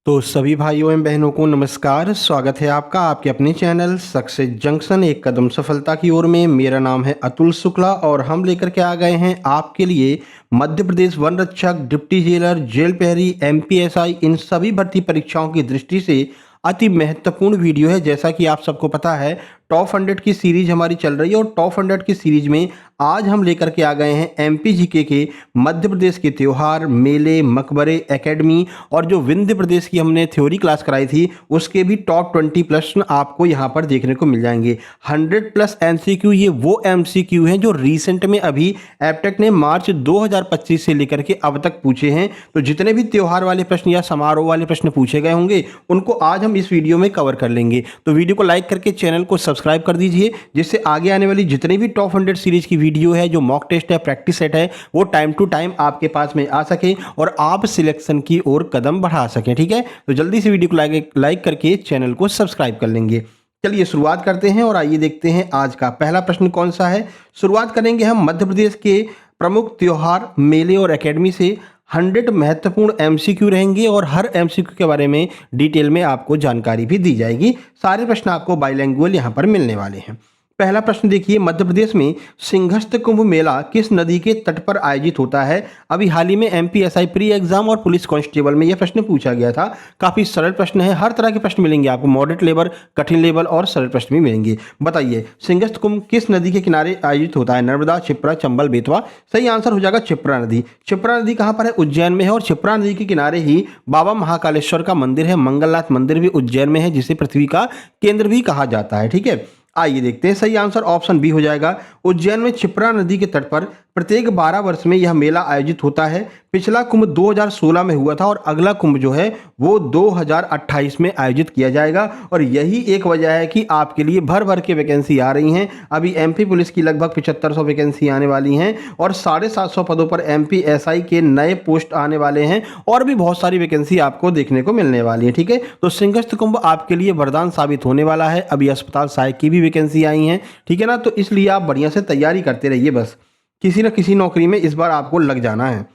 तो सभी भाइयों एवं बहनों को नमस्कार। स्वागत है आपका आपके अपने चैनल सक्सेस जंक्शन एक कदम सफलता की ओर में। मेरा नाम है अतुल शुक्ला और हम लेकर के आ गए हैं आपके लिए मध्य प्रदेश वन रक्षक, डिप्टी जेलर, जेल प्रहरी, एमपीएसआई इन सभी भर्ती परीक्षाओं की दृष्टि से अति महत्वपूर्ण वीडियो है। जैसा कि आप सबको पता है टॉप 100 की सीरीज हमारी चल रही है और टॉप 100 की सीरीज में आज हम लेकर के आ गए हैं एमपी जीके के मध्य प्रदेश के त्योहार, मेले, मकबरे, एकेडमी और जो विंध्य प्रदेश की हमने थ्योरी क्लास कराई थी उसके भी टॉप 20 प्रश्न आपको यहाँ पर देखने को मिल जाएंगे। 100+ एमसीक्यू, ये वो एमसीक्यू हैं जो रिसेंट में अभी एप्टेक ने मार्च 2025 से लेकर के अब तक पूछे हैं। तो जितने भी त्योहार वाले प्रश्न या समारोह वाले प्रश्न पूछे गए होंगे उनको आज हम इस वीडियो में कवर कर लेंगे। तो वीडियो को लाइक करके चैनल को सब्सक्राइब कर दीजिए जिससे आगे आने वाली जितनी भी टॉप 100 सीरीज की वीडियो है, जो मॉक टेस्ट है, प्रैक्टिस सेट है, वो टाइम टू टाइम आपके पास में आ सके और आप सिलेक्शन की ओर कदम बढ़ा सकें। ठीक है, तो जल्दी से वीडियो को लाइक करके चैनल को सब्सक्राइब कर लेंगे। चलिए शुरुआत करते हैं और आइए देखते हैं आज का पहला प्रश्न कौन सा है। शुरुआत करेंगे हम मध्य प्रदेश के प्रमुख त्योहार, मेले और एकेडमी से। 100 महत्वपूर्ण एमसीक्यू रहेंगे और हर एमसीक्यू के बारे में डिटेल में आपको जानकारी भी दी जाएगी। सारे प्रश्न आपको बाइलैंग्वेज यहाँ पर मिलने वाले हैं। पहला प्रश्न देखिए, मध्य प्रदेश में सिंहस्थ कुंभ मेला किस नदी के तट पर आयोजित होता है? अभी हाल ही में एमपीएसआई प्री एग्जाम और पुलिस कांस्टेबल में यह प्रश्न पूछा गया था। काफी सरल प्रश्न है, हर तरह के प्रश्न मिलेंगे आपको, मॉडरेट लेवल, कठिन लेवल और सरल प्रश्न भी मिलेंगे। बताइए सिंहस्थ कुंभ किस नदी के किनारे आयोजित होता है? नर्मदा, क्षिप्रा, चंबल, बेतवा। सही आंसर हो जाएगा क्षिप्रा नदी। क्षिप्रा नदी कहाँ पर है? उज्जैन में है और क्षिप्रा नदी के किनारे ही बाबा महाकालेश्वर का मंदिर है। मंगलनाथ मंदिर भी उज्जैन में है जिसे पृथ्वी का केंद्र भी कहा जाता है। ठीक है, आइए देखते हैं। सही आंसर ऑप्शन बी हो जाएगा। उज्जैन में क्षिप्रा नदी के तट पर प्रत्येक 12 वर्ष में यह मेला आयोजित होता है। पिछला कुंभ 2016 में हुआ था और अगला कुंभ जो है वो 2028 में आयोजित किया जाएगा। और यही एक वजह है कि आपके लिए भर भर के वैकेंसी आ रही हैं। अभी एमपी पुलिस की लगभग 7500 वैकेंसी आने वाली हैं और 750 पदों पर एमपीएसआई के नए पोस्ट आने वाले हैं और भी बहुत सारी वैकेंसी आपको देखने को मिलने वाली है। ठीक है, तो सिंहस्थ कुंभ आपके लिए वरदान साबित होने वाला है। अभी अस्पताल सहायक की भी वैकेंसी आई हैं। ठीक है ना, तो इसलिए आप बढ़िया से तैयारी करते रहिए, बस किसी न किसी नौकरी में इस बार आपको लग जाना है।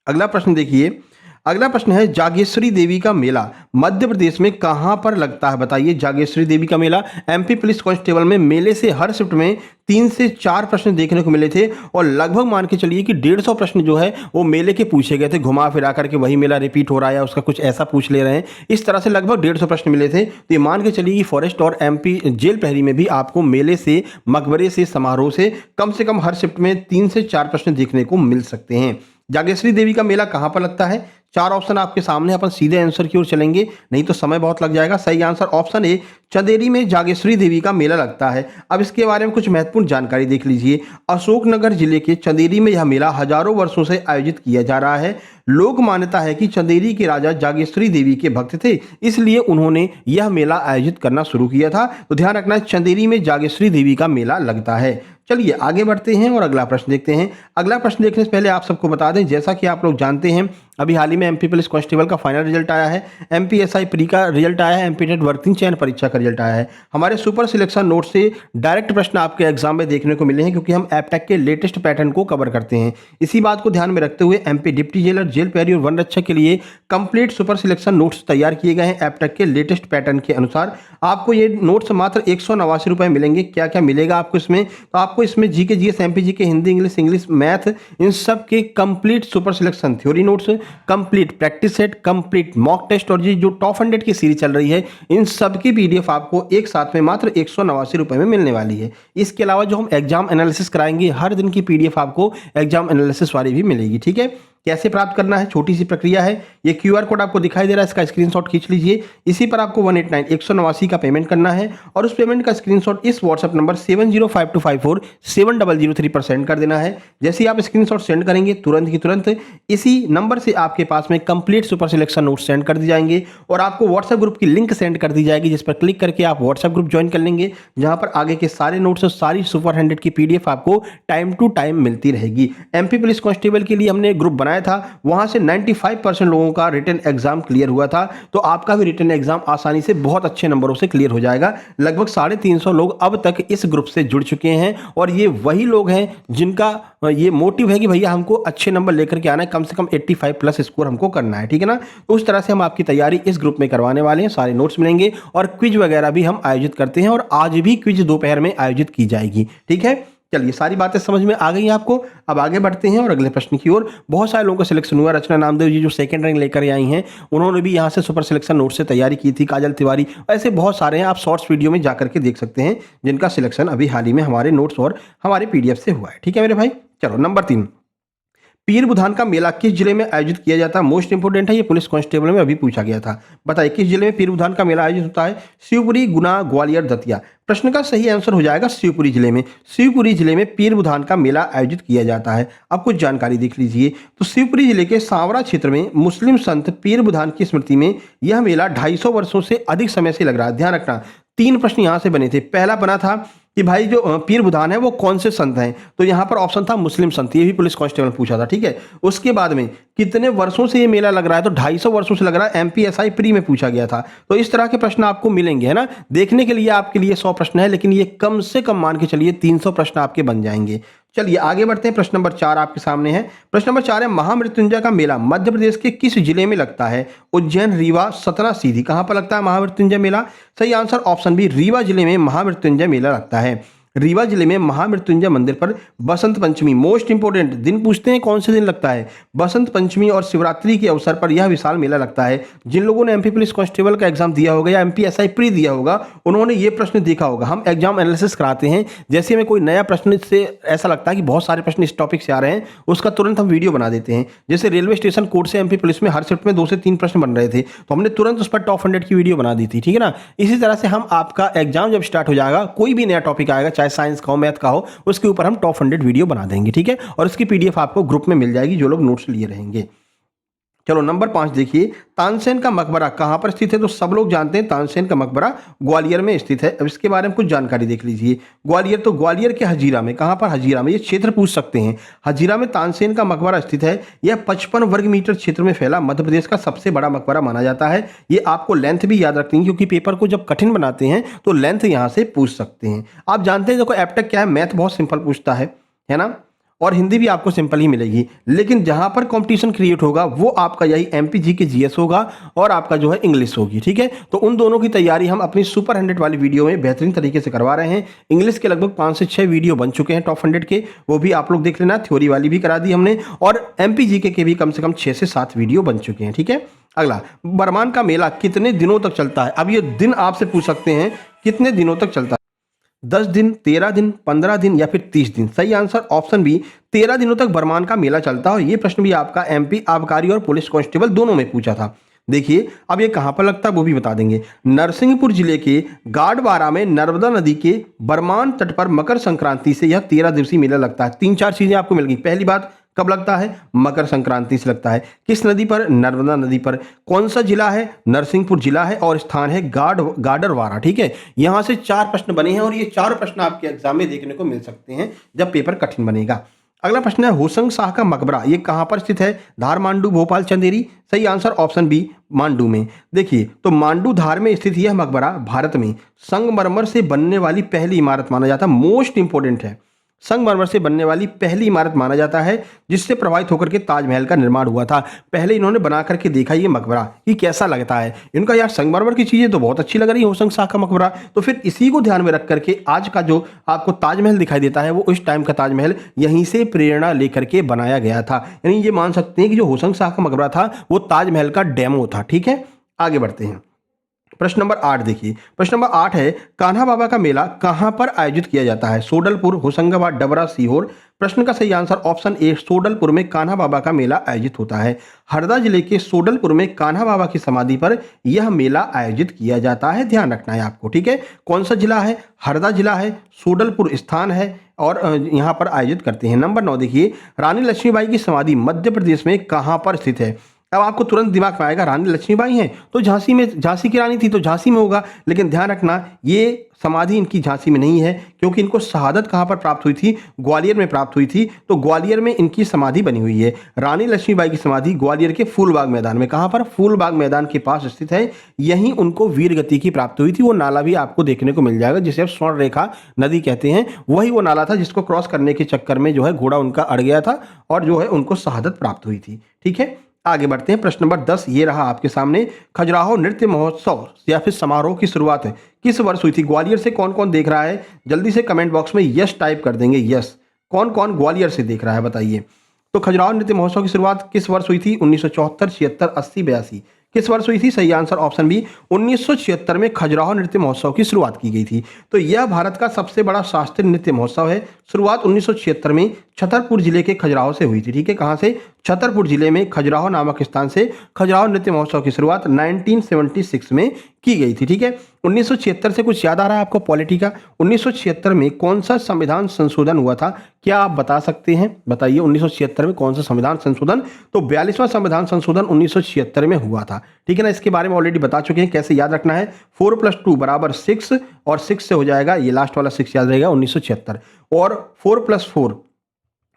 अगला प्रश्न देखिए, अगला प्रश्न है जागेश्वरी देवी का मेला मध्य प्रदेश में कहां पर लगता है? बताइए जागेश्वरी देवी का मेला। एमपी पुलिस कांस्टेबल में मेले से हर शिफ्ट में 3 से 4 प्रश्न देखने को मिले थे और लगभग मान के चलिए कि 150 प्रश्न जो है वो मेले के पूछे गए थे। घुमा फिरा करके वही मेला रिपीट हो रहा है, उसका कुछ ऐसा पूछ ले रहे हैं, इस तरह से लगभग 150 प्रश्न मिले थे। तो ये मान के चलिए कि फॉरेस्ट और एमपी जेल प्रहरी में भी आपको मेले से, मकबरे से, समारोह से कम हर शिफ्ट में 3 से 4 प्रश्न देखने को मिल सकते हैं। जागेश्वरी देवी का मेला कहां पर लगता है? 4 ऑप्शन आपके सामने, अपन सीधे आंसर की ओर चलेंगे, नहीं तो समय बहुत लग जाएगा। सही आंसर ऑप्शन ए, चंदेरी में जागेश्वरी देवी का मेला लगता है। अब इसके बारे में कुछ महत्वपूर्ण जानकारी देख लीजिए। अशोकनगर जिले के चंदेरी में यह मेला हजारों वर्षों से आयोजित किया जा रहा है। लोक मान्यता है कि चंदेरी के राजा जागेश्वरी देवी के भक्त थे, इसलिए उन्होंने यह मेला आयोजित करना शुरू किया था। तो ध्यान रखना, चंदेरी में जागेश्वरी देवी का मेला लगता है। चलिए आगे बढ़ते हैं और अगला प्रश्न देखते हैं। अगला प्रश्न देखने से पहले आप सबको बता दें, जैसा कि आप लोग जानते हैं अभी हाल ही में एमपी पुलिस कांस्टेबल का फाइनल रिजल्ट आया है, एमपीएसआई प्री का रिजल्ट आया है, एमपी टेट वर्किंग चयन परीक्षा का रिजल्ट आया है। हमारे सुपर सिलेक्शन नोट से डायरेक्ट प्रश्न आपके एग्जाम में देखने को मिले हैं क्योंकि हम एप्टेक के लेटेस्ट पैटर्न को कवर करते हैं। इसी बात को ध्यान में रखते हुए एमपी डिप्टी जेलर, जेल प्रहरी और वन रक्षक के लिए कंप्लीट सुपर सिलेक्शन नोट्स तैयार किए गए हैं एप्टेक के लेटेस्ट पैटर्न के अनुसार। आपको ये नोट्स मात्र 189 रुपये मिलेंगे। क्या क्या मिलेगा आपको इसमें? तो आपको इसमें GK, GS, MP GK, Hindi, English, math, इन सब के complete super selection theory notes, complete practice set, complete mock test और जो टॉप 100 की सीरीज चल रही है इन सब की पीडीएफ आपको एक साथ में मात्र 189 रुपये में मिलने वाली है। इसके अलावा जो हम एग्जाम एनालिसिस कराएंगे हर दिन की पीडीएफ आपको एग्जाम एनालिसिस वाली भी मिलेगी। ठीक है, कैसे प्राप्त करना है? छोटी सी प्रक्रिया है। ये क्यूआर कोड आपको दिखाई दे रहा है, इसका स्क्रीनशॉट खींच लीजिए। इसी पर आपको 189 का पेमेंट करना है और उस पेमेंट का स्क्रीनशॉट इस व्हाट्सएप नंबर 7052547003 पर सेंड कर देना है। जैसे ही आप स्क्रीनशॉट सेंड करेंगे तुरंत की तुरंत इसी नंबर से आपके पास में complete super selection note send कर दी जाएंगे और आपको व्हाट्सएप ग्रुप की लिंक सेंड कर दी जाएगी, जिस पर क्लिक करके आप व्हाट्सएप ग्रुप ज्वाइन कर लेंगे, जहां पर आगे के सारे नोट्स और सारी सुपर 100 की पीडीएफ आपको टाइम टू टाइम मिलती रहेगी। एमपी पुलिस कांस्टेबल के लिए हमने ग्रुप बनाया बनाया था वहां से 95% लोगों का रिटन एग्जाम क्लियर हुआ था। तो आपका भी रिटन एग्जाम आसानी से बहुत अच्छे नंबरों से क्लियर हो जाएगा। लगभग 350 लोग अब तक इस ग्रुप से जुड़ चुके हैं और ये वही लोग हैं जिनका ये मोटिव है कि भैया हमको अच्छे नंबर लेकर के आना है, कम से कम 85 प्लस स्कोर हमको करना है, ठीक है ना। तो उस तरह से हम आपकी तैयारी इस ग्रुप में करवाने वाले हैं, सारे नोट्स मिलेंगे और क्विज वगैरह भी हम आयोजित करते हैं और आज भी क्विज दोपहर में आयोजित की जाएगी, ठीक है। चलिए, सारी बातें समझ में आ गई हैं आपको। अब आगे बढ़ते हैं और अगले प्रश्न की ओर। बहुत सारे लोगों का सिलेक्शन हुआ। रचना नामदेव जी जो सेकंड रैंक लेकर आई हैं, उन्होंने भी यहाँ से सुपर सिलेक्शन नोट से तैयारी की थी। काजल तिवारी, ऐसे बहुत सारे हैं, आप शॉर्ट्स वीडियो में जाकर के देख सकते हैं जिनका सिलेक्शन अभी हाल ही में हमारे नोट्स और हमारे पीडीएफ से हुआ है, ठीक है मेरे भाई। चलो, नंबर 3, पीर बुधान का मेला किस जिले में आयोजित किया जाता है? मोस्ट इंपोर्टेंट है, ये पुलिस कांस्टेबल में अभी पूछा गया था। बताइए किस जिले में पीर बुधान का मेला आयोजित होता है? शिवपुरी, गुना, ग्वालियर, दतिया। प्रश्न का सही आंसर हो जाएगा शिवपुरी जिले में। शिवपुरी जिले में पीर बुधान का मेला आयोजित किया जाता है। अब कुछ जानकारी देख लीजिए। तो शिवपुरी जिले के सांवरा क्षेत्र में मुस्लिम संत पीर बुधान की स्मृति में यह मेला 250 वर्षों से अधिक समय से लग रहा है। ध्यान रखना, 3 प्रश्न यहां से बने थे। पहला बना था कि भाई जो पीर बुधान है वो कौन से संत हैं, तो यहां पर ऑप्शन था मुस्लिम संत, ये भी पुलिस कांस्टेबल पूछा था, ठीक है। उसके बाद में कितने वर्षों से ये मेला लग रहा है, तो 250 वर्षों से लग रहा है, एमपीएसआई प्री में पूछा गया था। तो इस तरह के प्रश्न आपको मिलेंगे, है ना। देखने के लिए आपके लिए 100 प्रश्न है, लेकिन ये कम से कम मान के चलिए 300 प्रश्न आपके बन जाएंगे। चलिए आगे बढ़ते हैं। प्रश्न नंबर 4 आपके सामने है। प्रश्न नंबर 4 है, महामृत्युंजय का मेला मध्य प्रदेश के किस जिले में लगता है? उज्जैन, रीवा, सतना, सीधी। कहां पर लगता है महामृत्युंजय मेला? सही आंसर ऑप्शन बी, रीवा जिले में महामृत्युंजय मेला लगता है। रीवा जिले में महामृत्युंजय मंदिर पर बसंत पंचमी, मोस्ट इंपोर्टेंट दिन पूछते हैं कौन से दिन लगता है, बसंत पंचमी और शिवरात्रि के अवसर पर यह विशाल मेला लगता है। जिन लोगों ने एमपी पुलिस कांस्टेबल का एग्जाम दिया होगा या एमपीएसआई प्री दिया होगा, उन्होंने ये प्रश्न देखा होगा। हम एग्जाम एनालिसिस कराते हैं, जैसे हमें कोई नया प्रश्न से ऐसा लगता है कि बहुत सारे प्रश्न इस टॉपिक से आ रहे हैं, उसका तुरंत हम वीडियो बना देते हैं। जैसे रेलवे स्टेशन कोड से एमपी पुलिस में हर शिफ्ट में 2 से 3 प्रश्न बन रहे थे, तो हमने तुरंत उस पर टॉप 100 की वीडियो बना दी थी, ठीक है ना। इसी तरह से हम आपका एग्जाम जब स्टार्ट हो जाएगा, कोई भी नया टॉपिक आएगा, चाहे साइंस का हो, मैथ का हो, उसके ऊपर हम टॉप 100 वीडियो बना देंगे, ठीक है। और इसकी पीडीएफ आपको ग्रुप में मिल जाएगी जो लोग नोट्स लिए रहेंगे। चलो नंबर 5 देखिए, तानसेन का मकबरा कहां पर स्थित है? तो सब लोग जानते हैं तानसेन का मकबरा ग्वालियर में स्थित है। अब इसके बारे में कुछ जानकारी देख लीजिए। ग्वालियर, तो ग्वालियर के हजीरा में, कहां पर? हजीरा में। ये क्षेत्र पूछ सकते हैं। हजीरा में तानसेन का मकबरा स्थित है। यह 55 वर्ग मीटर क्षेत्र में फैला मध्य प्रदेश का सबसे बड़ा मकबरा माना जाता है। ये आपको लेंथ भी याद रखनी है, क्योंकि पेपर को जब कठिन बनाते हैं तो लेंथ यहां से पूछ सकते हैं। आप जानते हैं देखो एप्टेक क्या है, मैथ बहुत सिंपल पूछता है ना, और हिंदी भी आपको सिंपल ही मिलेगी। लेकिन जहां पर कंपटीशन क्रिएट होगा वो आपका यही एमपीजी के जीएस होगा और आपका जो है इंग्लिश होगी, ठीक है। तो उन दोनों की तैयारी हम अपनी सुपर 100 वाली वीडियो में बेहतरीन तरीके से करवा रहे हैं। इंग्लिश के लगभग 5 से 6 वीडियो बन चुके हैं टॉप 100 के, वो भी आप लोग देख लेना। थ्योरी वाली भी करा दी हमने, और एमपीजी के भी कम से कम 6 से 7 वीडियो बन चुके हैं, ठीक है। अगला, बरमान का मेला कितने दिनों तक चलता है? अब ये दिन आपसे पूछ सकते हैं कितने दिनों तक चलता है। 10 दिन, 13 दिन, 15 दिन या फिर 30 दिन। सही आंसर ऑप्शन बी, 13 दिनों तक बरमान का मेला चलता है। और ये प्रश्न भी आपका एमपी आबकारी और पुलिस कांस्टेबल दोनों में पूछा था। देखिए अब ये कहां पर लगता है वो भी बता देंगे। नरसिंहपुर जिले के गाडवारा में नर्मदा नदी के बरमान तट पर मकर संक्रांति से यह 13 दिवसीय मेला लगता है। 3-4 चीजें आपको मिल गई। पहली बात, कब लगता है? मकर संक्रांति से लगता है। किस नदी पर? नर्मदा नदी पर। कौन सा जिला है? नरसिंहपुर जिला है, और स्थान है गाडरवारा, ठीक है। यहां से 4 प्रश्न बने हैं और ये 4 प्रश्न आपके एग्जाम में देखने को मिल सकते हैं जब पेपर कठिन बनेगा। अगला प्रश्न है, होशंग शाह का मकबरा ये कहां पर स्थित है? धार, मांडू, भोपाल, चंदेरी। सही आंसर ऑप्शन बी, मांडू में। देखिए तो मांडू धार में स्थित यह मकबरा भारत में संगमरमर से बनने वाली पहली इमारत माना जाता है। मोस्ट इंपोर्टेंट है, संगमरमर से बनने वाली पहली इमारत माना जाता है, जिससे प्रभावित होकर के ताजमहल का निर्माण हुआ था। पहले इन्होंने बना करके देखा ये मकबरा कि कैसा लगता है। इनका यार संगमरमर की चीजें तो बहुत अच्छी लग रही है, होशंग शाह का मकबरा। तो फिर इसी को ध्यान में रख करके आज का जो आपको ताजमहल दिखाई देता है वो उस टाइम का ताजमहल यहीं से प्रेरणा लेकर के बनाया गया था। यानी ये मान सकते हैं कि जो होशंग शाह का मकबरा था वो ताजमहल का डेमो था, ठीक है। आगे बढ़ते हैं। प्रश्न नंबर 8 देखिए। प्रश्न नंबर 8 है, कान्हा बाबा का मेला कहां पर आयोजित किया जाता है? सोडलपुर, होशंगाबाद, डबरा, सीहोर। प्रश्न का सही आंसर ऑप्शन ए, सोडलपुर में कान्हा बाबा का मेला आयोजित होता है। हरदा जिले के सोडलपुर में कान्हा बाबा की समाधि पर यह मेला आयोजित किया जाता है। ध्यान रखना है आपको, ठीक है। कौन सा जिला है? हरदा जिला है, सोडलपुर स्थान है और यहां पर आयोजित करते हैं। नंबर 9 देखिए, रानी लक्ष्मीबाई की समाधि मध्य प्रदेश में कहां पर स्थित है? अब आपको तुरंत दिमाग में आएगा रानी लक्ष्मीबाई हैं तो झांसी की रानी थी तो झांसी में होगा, लेकिन ध्यान रखना ये समाधि इनकी झांसी में नहीं है, क्योंकि इनको शहादत कहाँ पर प्राप्त हुई थी, ग्वालियर में प्राप्त हुई थी। तो ग्वालियर में इनकी समाधि बनी हुई है। रानी लक्ष्मीबाई की समाधि ग्वालियर के फूलबाग मैदान में, कहाँ पर, फूलबाग मैदान के पास स्थित है। यहीं उनको वीर गति की प्राप्त हुई थी। वो नाला भी आपको देखने को मिल जाएगा जिसे आप स्वर्ण रेखा नदी कहते हैं, वही वो नाला था जिसको क्रॉस करने के चक्कर में जो है घोड़ा उनका अड़ गया था और जो है उनको शहादत प्राप्त हुई थी। ठीक है, आगे बढ़ते हैं। प्रश्न नंबर 10 ये रहा आपके सामने। खजुराहो नृत्य महोत्सव या फिर समारोह की शुरुआत किस वर्ष हुई थी? ग्वालियर से कौन कौन देख रहा है? जल्दी से कमेंट बॉक्स में यस टाइप कर देंगे, यस। कौन कौन ग्वालियर से देख रहा है बताइए। तो खजुराहो नृत्य महोत्सव की शुरुआत किस वर्ष हुई थी? 1974, 76, 80, 82 किस वर्ष हुई थी? सही आंसर ऑप्शन बी 1976 में खजुराहो नृत्य महोत्सव की शुरुआत की गई थी। तो यह भारत का सबसे बड़ा शास्त्रीय नृत्य महोत्सव है। शुरुआत 1976 में छतरपुर जिले के खजुराहो से हुई थी। ठीक है, कहाँ से? छतरपुर जिले में खजुराहो नामक स्थान से खजुराहो नृत्य महोत्सव की शुरुआत 1976 में की गई थी। ठीक है, 1976 से कुछ याद आ रहा है आपको पॉलिटी का? 1976 में कौन सा संविधान संशोधन हुआ था, क्या आप बता सकते हैं? बताइए 1976 में कौन सा संविधान संशोधन? तो 42वां संविधान संशोधन 1976 में हुआ था। ठीक है ना, इसके बारे में ऑलरेडी बता चुके हैं कैसे याद रखना है। 4 + 2 = 6 और 6 से हो जाएगा, ये लास्ट वाला 6 याद रहेगा 1976, और 4 + 4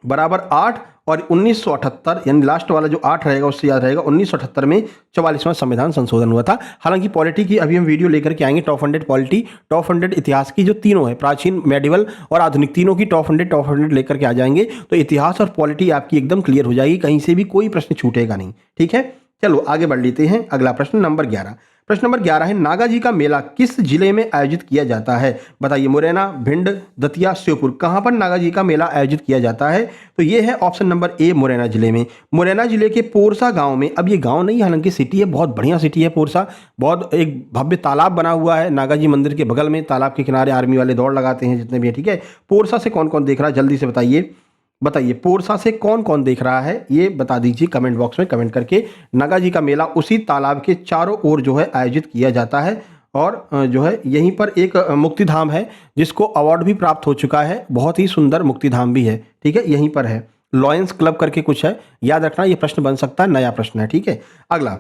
= 8 और 1978 यानी लास्ट वाला जो 8 रहेगा उससे याद रहेगा 1978 में 44वां संविधान संशोधन हुआ था। हालांकि पॉलिटी की अभी हम वीडियो लेकर के आएंगे, टॉप 100 पॉलिटी, टॉप 100 इतिहास की जो तीनों है, प्राचीन, मेडिवल और आधुनिक, तीनों की टॉप 100 लेकर के आ जाएंगे। तो इतिहास और पॉलिटी आपकी एकदम क्लियर हो जाएगी, कहीं से भी कोई प्रश्न छूटेगा नहीं। ठीक है, चलो आगे बढ़ लेते हैं। अगला प्रश्न नंबर 11। प्रश्न नंबर 11 है, नागाजी का मेला किस जिले में आयोजित किया जाता है? बताइए। मुरैना, भिंड, दतिया, श्योपुर, कहां पर नागाजी का मेला आयोजित किया जाता है? तो ये है ऑप्शन नंबर ए, मुरैना जिले में। मुरैना जिले के पोरसा गांव में, अब ये गांव नहीं हालांकि सिटी है, बहुत बढ़िया सिटी है पोरसा, बहुत एक भव्य तालाब बना हुआ है नागाजी मंदिर के बगल में। तालाब के किनारे आर्मी वाले दौड़ लगाते हैं जितने भी है। ठीक है, पोरसा से कौन कौन देख रहा है जल्दी से बताइए पोरसा से कौन कौन देख रहा है, ये बता दीजिए कमेंट बॉक्स में कमेंट करके। नागाजी का मेला उसी तालाब के चारों ओर जो है आयोजित किया जाता है और जो है यहीं पर एक मुक्तिधाम है जिसको अवार्ड भी प्राप्त हो चुका है, बहुत ही सुंदर मुक्तिधाम भी है। ठीक है, यहीं पर है, लॉयंस क्लब करके कुछ है, याद रखना, ये प्रश्न बन सकता है, नया प्रश्न है। ठीक है, अगला।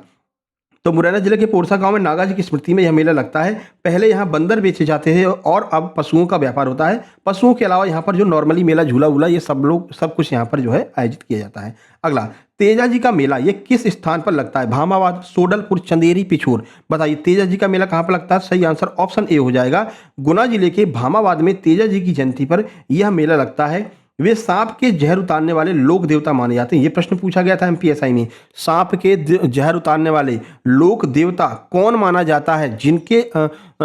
तो मुरैना जिले के पोरसा गांव में नागाजी की स्मृति में यह मेला लगता है। पहले यहाँ बंदर बेचे जाते थे और अब पशुओं का व्यापार होता है। पशुओं के अलावा यहाँ पर जो नॉर्मली मेला, झूला वूला, ये सब कुछ यहाँ पर जो है आयोजित किया जाता है। अगला, तेजाजी का मेला ये किस स्थान पर लगता है? भामाबाद, सोडलपुर, चंदेरी, पिछोर, बताइए तेजाजी का मेला कहाँ पर लगता है? सही आंसर ऑप्शन ए हो जाएगा। गुना जिले के भामाबाद में तेजाजी की जयंती पर यह मेला लगता है। वे सांप के जहर उतारने वाले लोक देवता माने जाते हैं। ये प्रश्न पूछा गया था एमपीएसआई में, सांप के जहर उतारने वाले लोक देवता कौन माना जाता है जिनके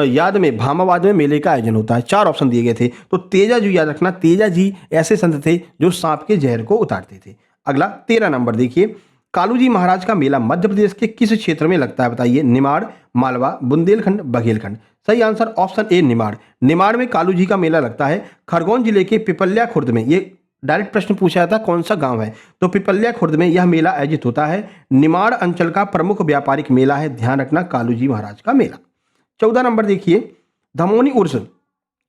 याद में भामाबाद में मेले का आयोजन होता है? 4 ऑप्शन दिए गए थे। तो तेजा जी, याद रखना, तेजा जी ऐसे संत थे जो सांप के जहर को उतारते थे। अगला 13 नंबर देखिए, कालूजी महाराज का मेला मध्य प्रदेश के किस क्षेत्र में लगता है? बताइए। निमाड़, मालवा, बुंदेलखंड, बघेलखंड, सही answer option A Nimar. Nimar में कालूजी का मेला लगता है। खरगोन जिले के पिपल्या खुर्द में, ये डायरेक्ट प्रश्न पूछा जाता कौन सा गांव है, तो पिपल्या खुर्द में यह मेला आयोजित होता है। निमाड़ अंचल का प्रमुख व्यापारिक मेला है, ध्यान रखना, कालूजी महाराज का मेला। 14 नंबर देखिए, धमोनी उर्स,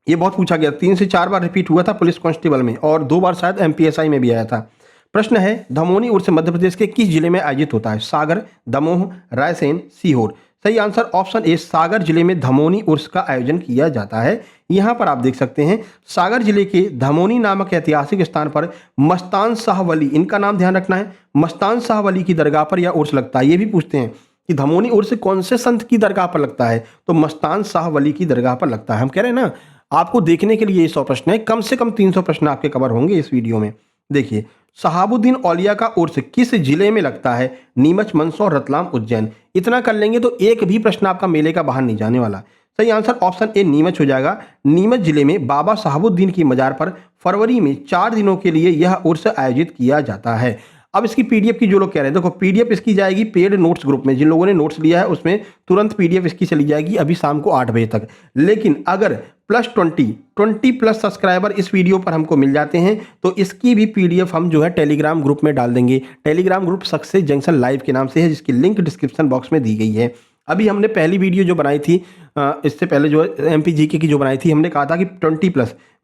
ये बहुत पूछा गया, 3 से 4 बार रिपीट हुआ था पुलिस कांस्टेबल में और 2 बार शायद एमपीएसआई में भी आया था। प्रश्न है, धमोनी उर्स मध्य प्रदेश के किस जिले में आयोजित होता है? सागर, दमोह, रायसेन, सीहोर, सही आंसर ऑप्शन ए, सागर जिले में धमोनी उर्स का आयोजन किया जाता है। यहां पर आप देख सकते हैं सागर जिले के धमोनी नामक ऐतिहासिक स्थान पर मस्तान शाह वली, इनका नाम ध्यान रखना है, मस्तान शाह वली की दरगाह पर यह उर्स लगता है। ये भी पूछते हैं कि धमोनी उर्स कौन से संत की दरगाह पर लगता है, तो मस्तान शाह वली की दरगाह पर लगता है। हम कह रहे हैं ना, आपको देखने के लिए 100 प्रश्न है, कम से कम 300 प्रश्न आपके कवर होंगे इस वीडियो में। देखिए, शहाबुद्दीन औलिया का उर्स किस जिले में लगता है? नीमच, मंदसौर, रतलाम, उज्जैन। इतना कर लेंगे तो एक भी प्रश्न आपका मेले का बाहर नहीं जाने वाला। सही आंसर ऑप्शन ए नीमच हो जाएगा। नीमच जिले में बाबा शहाबुद्दीन की मजार पर फरवरी में 4 दिनों के लिए यह उर्स आयोजित किया जाता है। अब इसकी पीडीएफ की जो लोग कह रहे हैं, देखो पीडीएफ इसकी जाएगी पेड नोट्स ग्रुप में, जिन लोगों ने नोट्स लिया है उसमें तुरंत पीडीएफ इसकी चली जाएगी अभी शाम को 8 बजे तक। लेकिन अगर +20 सब्सक्राइबर इस वीडियो पर हमको मिल जाते हैं तो इसकी भी पीडीएफ हम जो है टेलीग्राम ग्रुप में डाल देंगे। Telegram group success junction live के नाम से है, जिसकी लिंक डिस्क्रिप्शन बॉक्स में दी गई है। अभी हमने पहली वीडियो जो बनाई थी इससे पहले जो एमपी जीके की जो बनाई थी, हमने कहा था कि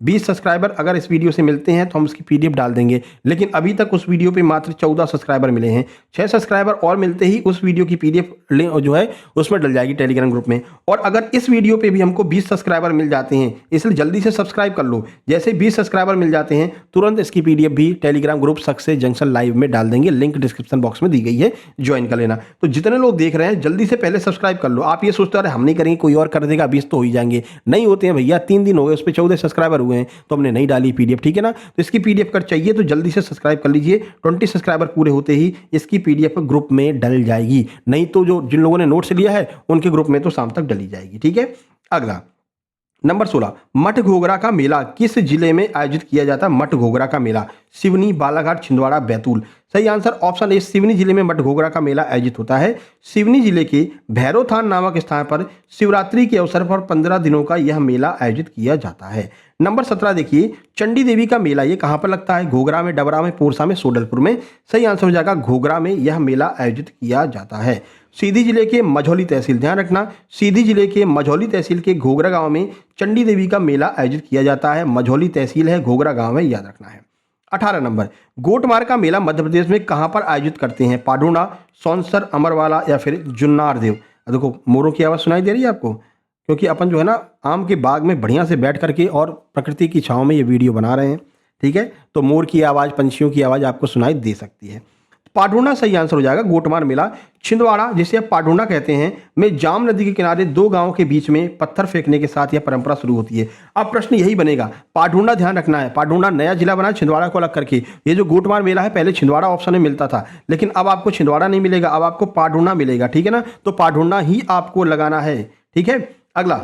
20 सब्सक्राइबर अगर इस वीडियो से मिलते हैं तो हम उसकी पीडीएफ डाल देंगे, लेकिन अभी तक उस वीडियो पे मात्र 14 सब्सक्राइबर मिले हैं। 6 सब्सक्राइबर और मिलते ही उस वीडियो की पीडीएफ जो है उसमें डल जाएगी टेलीग्राम ग्रुप में। और अगर इस वीडियो पे भी हमको 20 सब्सक्राइबर मिल जाते हैं, इसलिए जल्दी से सब्सक्राइब कर लो। जैसे 20 सब्सक्राइबर मिल जाते हैं तुरंत इसकी पीडीएफ भी Telegram group success junction live में डाल देंगे, लिंक डिस्क्रिप्शन बॉक्स में दी गई है, ज्वाइन कर लेना। तो जितने लोग देख रहे हैं जल्दी से पहले सब्सक्राइब कर लो। आप ये सोचते रहे हम नहीं करेंगे कोई और कर देगा, 20 तो हो ही जाएंगे, नहीं होते हैं भैया। 3 दिन हो गए, उस पर 14 सब्सक्राइबर हुए हैं तो हमने नहीं डाली पीडीएफ, ठीक है ना। तो इसकी पीडीएफ अगर चाहिए तो जल्दी से सब्सक्राइब कर लीजिए। 20 सब्सक्राइबर पूरे होते ही इसकी पीडीएफ ग्रुप में डल जाएगी, नहीं तो जो जिन लोगों ने नोट्स लिया है उनके ग्रुप में तो शाम तक डली जाएगी, ठीक है। अगला नंबर 16, मठ घोघरा का मेला किस जिले में आयोजित किया जाता है? मठ घोघरा का मेला सिवनी, बालाघाट, छिंदवाड़ा, बैतूल। सही आंसर ऑप्शन ए, सिवनी जिले में मठ घोघरा का मेला आयोजित होता है। सिवनी जिले के भैरवथान नामक स्थान पर शिवरात्रि के अवसर पर 15 दिनों का यह मेला आयोजित किया जाता है। नंबर 17 देखिए, चंडी देवी का मेला ये कहां पर लगता है? घोघरा में, डबरा में, पोरसा में, सोडलपुर में। सही आंसर हो जाएगा घोघरा में यह मेला आयोजित किया जाता है। सीधी जिले के मझौली तहसील, ध्यान रखना, सीधी जिले के मझौली तहसील के घोघरा गांव में चंडी देवी का मेला आयोजित किया जाता है। मझौली तहसील है, घोघरा गांव में, याद रखना है। 18 नंबर, गोटमार का मेला मध्य प्रदेश में कहां पर आयोजित करते हैं? पाढूणा, सौंसर, अमरवाला या फिर जुन्नार देव। देखो मोरों की आवाज़ सुनाई दे रही है आपको, क्योंकि अपन जो है ना आम के बाग में बढ़िया से बैठ करके और प्रकृति की छाँव में ये वीडियो बना रहे हैं, ठीक है। तो मोर की आवाज़, पंछियों की आवाज़ आपको सुनाई दे सकती है। पाढूणा सही आंसर हो जाएगा। गोटमार मेला छिंदवाड़ा, जिसे आप पाढूणा कहते हैं, में जाम नदी के किनारे 2 गांवों के बीच में पत्थर फेंकने के साथ यह परंपरा शुरू होती है। अब प्रश्न यही बनेगा, पाढूणा ध्यान रखना है, पाढूणा नया जिला बना छिंदवाड़ा को अलग करके। ये जो गोटमार मेला है पहले छिंदवाड़ा ऑप्शन में मिलता था, लेकिन अब आपको छिंदवाड़ा नहीं मिलेगा, अब आपको पाढूणा मिलेगा, ठीक है ना। तो पाढूणा ही आपको लगाना है, ठीक है। अगला,